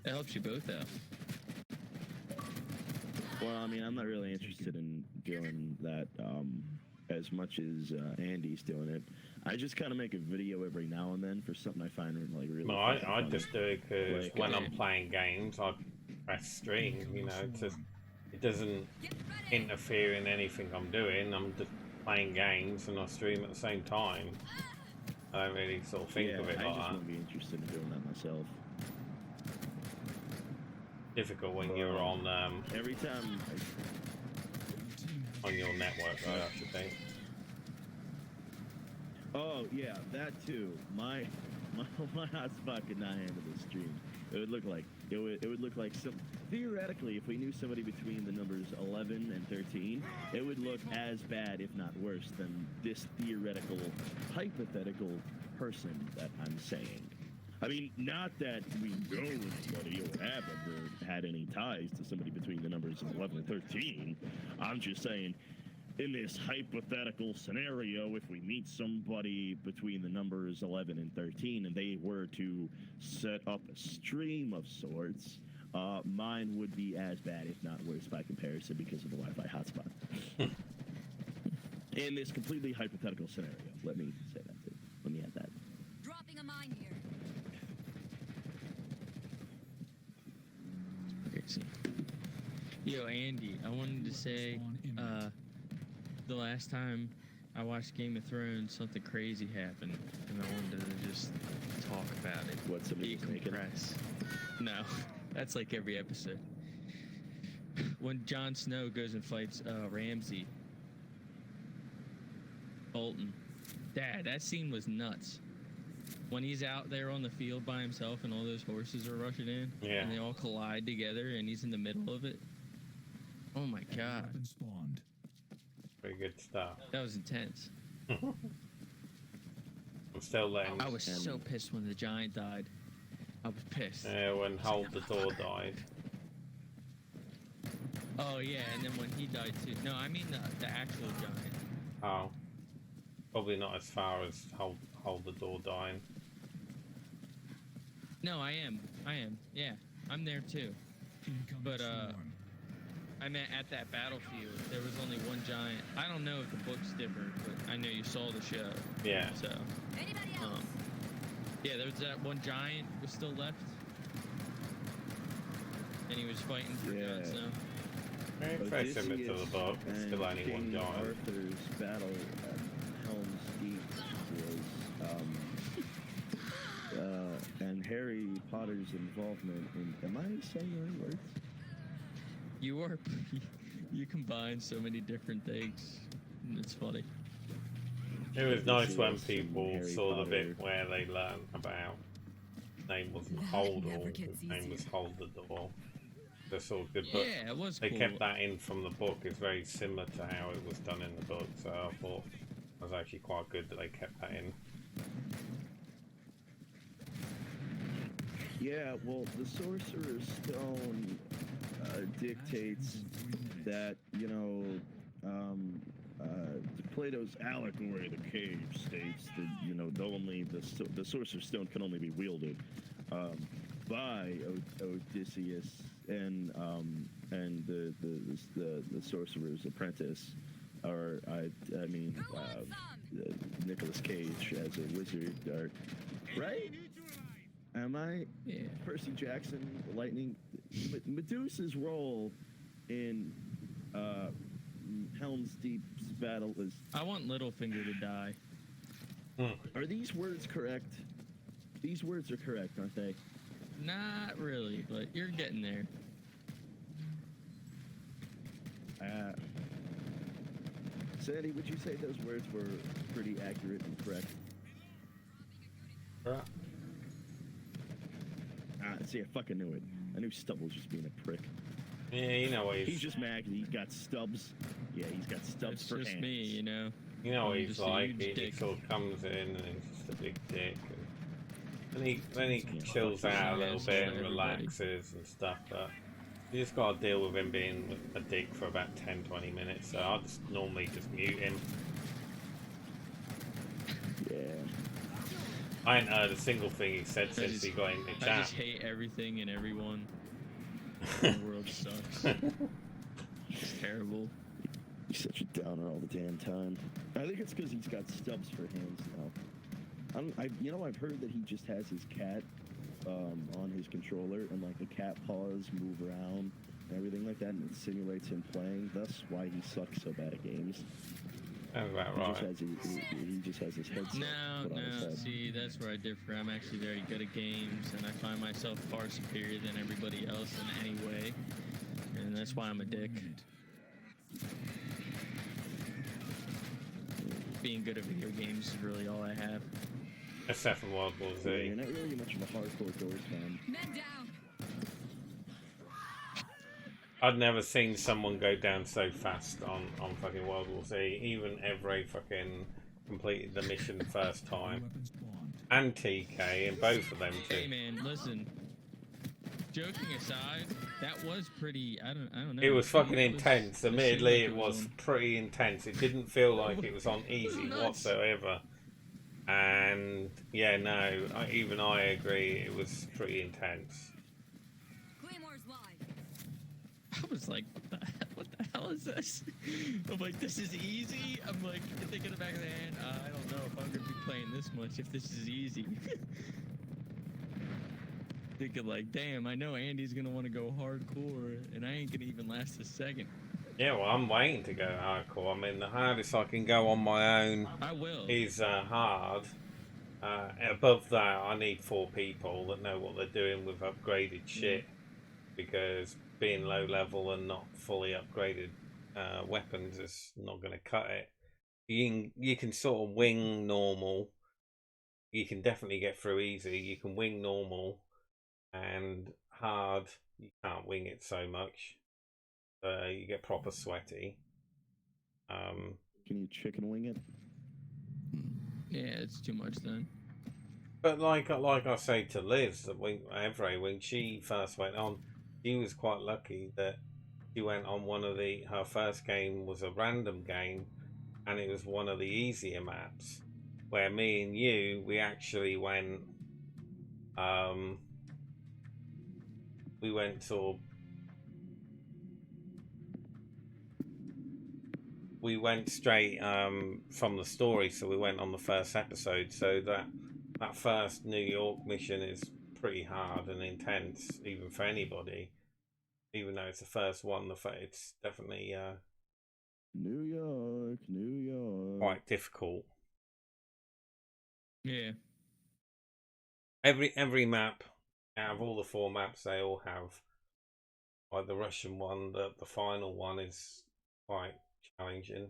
That helps you both out. Well, I mean, I'm not really interested in doing that as much as Andy's doing it. I just kind of make a video every now and then for something I find like really. No, fucking I funny. just do it because Like, when I'm playing games, I press stream. You know, it doesn't interfere in anything I'm doing. I'm just playing games and I stream at the same time. I don't really sort of think of it I like just that. wouldn't be interested in doing that myself. Difficult when you're on Every time. on your network, though, I should think. Oh yeah, that too. My hotspot could not handle the stream. It would look like some. Theoretically, if we knew somebody between the numbers 11 and 13, it would look as bad, if not worse, than this theoretical, hypothetical person that I'm saying. I mean, not that we know anybody or have ever had any ties to somebody between the numbers of 11 and 13. I'm just saying, in this hypothetical scenario, if we meet somebody between the numbers 11 and 13 and they were to set up a stream of sorts, mine would be as bad, if not worse, by comparison because of the Wi-Fi hotspot. In this completely hypothetical scenario, let me say that too. Let me add that. Dropping a mine here. Crazy. Yo, Andy, I wanted to say, the last time I watched Game of Thrones, something crazy happened, and I wanted to just talk about it. What, somebody was making? Decompress. No, that's like every episode. When Jon Snow goes and fights Ramsay Bolton, that scene was nuts. When he's out there on the field by himself and all those horses are rushing in, Yeah. and they all collide together, and he's in the middle of it. Oh my god, Weapon spawned. Pretty good stuff. that was intense. I'm still letting. I was so pissed when the giant died. I was pissed. When Hold the Door died. Oh yeah, and then when he died too. No, I mean the actual giant. Oh. Probably not as far as Hold the Door dying. No, I am. Yeah, I'm there too. Incoming But, swarm. I meant at that battlefield, there was only one giant. I don't know if the books differ, but I know you saw the show. Yeah. So, yeah, there was that one giant was still left, and he was fighting for Jon Snow. Very similar to the book. It's still only one King giant. Arthur's battle at Helm's Deep was, and Harry Potter's involvement in. Am I saying the right words? You are. You combine so many different things. It's funny. It was nice when people saw the bit where they learned about his name wasn't Holdall, his name was Holdador. That's all good, but yeah, it was they cool. kept that in from the book. It's very similar to how it was done in the book, so I thought it was actually quite good that they kept that in. Yeah, well, the Sorcerer's Stone dictates that, you know, Plato's allegory, the cave, states that, you know, the Sorcerer's Stone can only be wielded by Odysseus and the Sorcerer's Apprentice, or Nicolas Cage as a wizard, right? Am I? Yeah. Percy Jackson, Lightning, Medusa's role in Helm's Deep's battle is. I want Littlefinger to die. Are these words correct? These words are correct, aren't they? Not really, but you're getting there. Sandy, would you say those words were pretty accurate and correct? Right. See, I fucking knew it. I knew Stubb was just being a prick. Yeah, you know what he's just mad because he's got stubs. Yeah, he's got stubs for hands. It's just me, you know. You know what I'm he's just a like. huge He dick. sort of comes in and he's just a big dick. And then he chills out a little bit and relaxes and stuff. But you just got to deal with him being a dick for about 10-20 minutes. So I just normally just mute him. Yeah. I ain't heard a single thing he said since he got in the I chat. just hate everything and everyone. The world sucks. It's terrible. He's such a downer all the damn time. I think it's because he's got stubs for hands now. I've heard that he just has his cat on his controller, and like the cat paws move around and everything like that, and it simulates him playing. That's why he sucks so bad at games. That's about right. He just has his headset put on his head. See, that's where I differ. I'm actually very good at games, and I find myself far superior than everybody else in any way, and that's why I'm a dick. Being good at video games is really all I have. Except for World War Z. Yeah, you're not really much of a hardcore Doors fan. Men down. I'd never seen someone go down so fast on fucking World War Z. Even Evray fucking completed the mission the first time. And TK, and both of them too. Hey man, listen. Joking aside, that was pretty. I don't know. It was fucking intense. Admittedly, it was pretty intense. It didn't feel like it was on easy whatsoever. And yeah, no, even I agree. It was pretty intense. Claymore's live. I was like, what the hell is this? I'm like, this is easy? I'm like, thinking in the back of the hand, I don't know if I'm going to be playing this much if this is easy. Thinking like, damn, I know Andy's going to want to go hardcore, and I ain't going to even last a second. Yeah, well, I'm waiting to go hardcore. I mean, the hardest I can go on my own is hard. Above that, I need 4 people that know what they're doing with upgraded shit. Because being low level and not fully upgraded weapons is not going to cut it. You can sort of wing normal. You can definitely get through easy. You can wing normal. And hard, you can't wing it so much. You get proper sweaty. Can you chicken wing it? Yeah, it's too much then. But like I say to Liz, when she first went on, she was quite lucky that she went on her first game was a random game, and it was one of the easier maps, where me and you, we actually went, we went straight from the story, so we went on the first episode. So that first New York mission is pretty hard and intense, even for anybody. Even though it's the first one, it's definitely New York, New York. quite difficult. Yeah. Every map, out of all the 4 maps, they all have. Like the Russian one, the final one is quite challenging.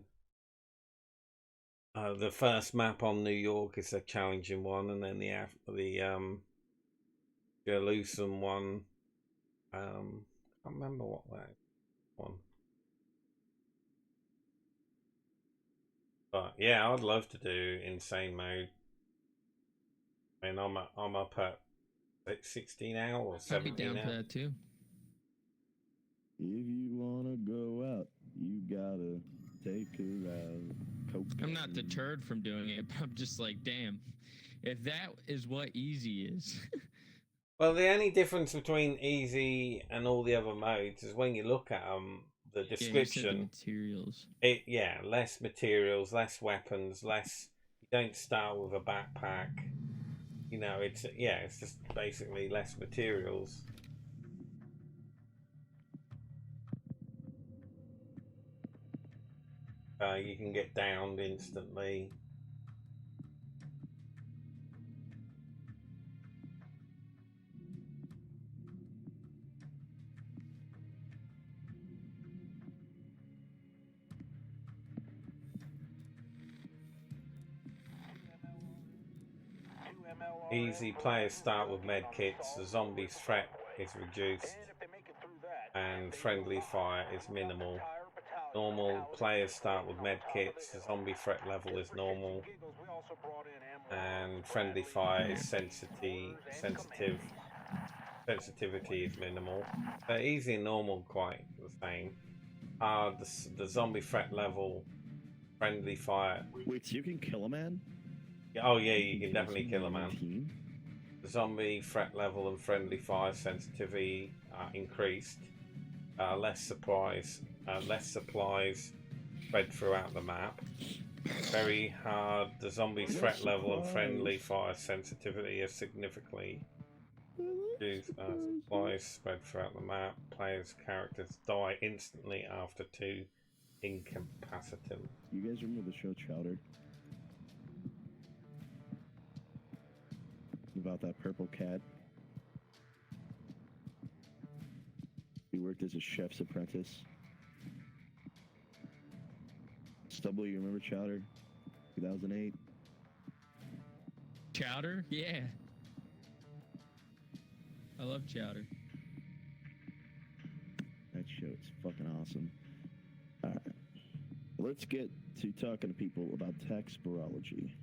The first map on New York is a challenging one, and then the Jerusalem one. I can't remember what that one. But yeah, I'd love to do insane mode. I mean, I'm up at 16 hours or 17 I'd be down hours. for that too. If you wanna go out, you gotta take her out. I'm not deterred from doing it, but I'm just like, damn, if that is what easy is. Well, the only difference between easy and all the other modes is when you look at them, the description. Materials. Less materials, less weapons, less. You don't start with a backpack. You know, it's just basically less materials. You can get downed instantly. Easy players start with med kits, the zombies' threat is reduced, and friendly fire is minimal. Normal players start with med kits, the zombie threat level is normal, and friendly fire is sensitivity is minimal. So easy and normal quite the same. The zombie threat level, friendly fire. Wait, so you can kill a man? Oh yeah, you can definitely kill a man. The zombie threat level and friendly fire sensitivity are increased. Less supplies spread throughout the map. Very hard. The zombie threat level and friendly fire sensitivity are significantly reduced. Supplies spread throughout the map. Players' characters die instantly after 2 incapacitants. You guys remember the show Chowder? About that purple cat. He worked as a chef's apprentice. Stubble, you remember Chowder? 2008? Chowder? Yeah. I love Chowder. That show is fucking awesome. Alright. Let's get to talking to people about taxparology.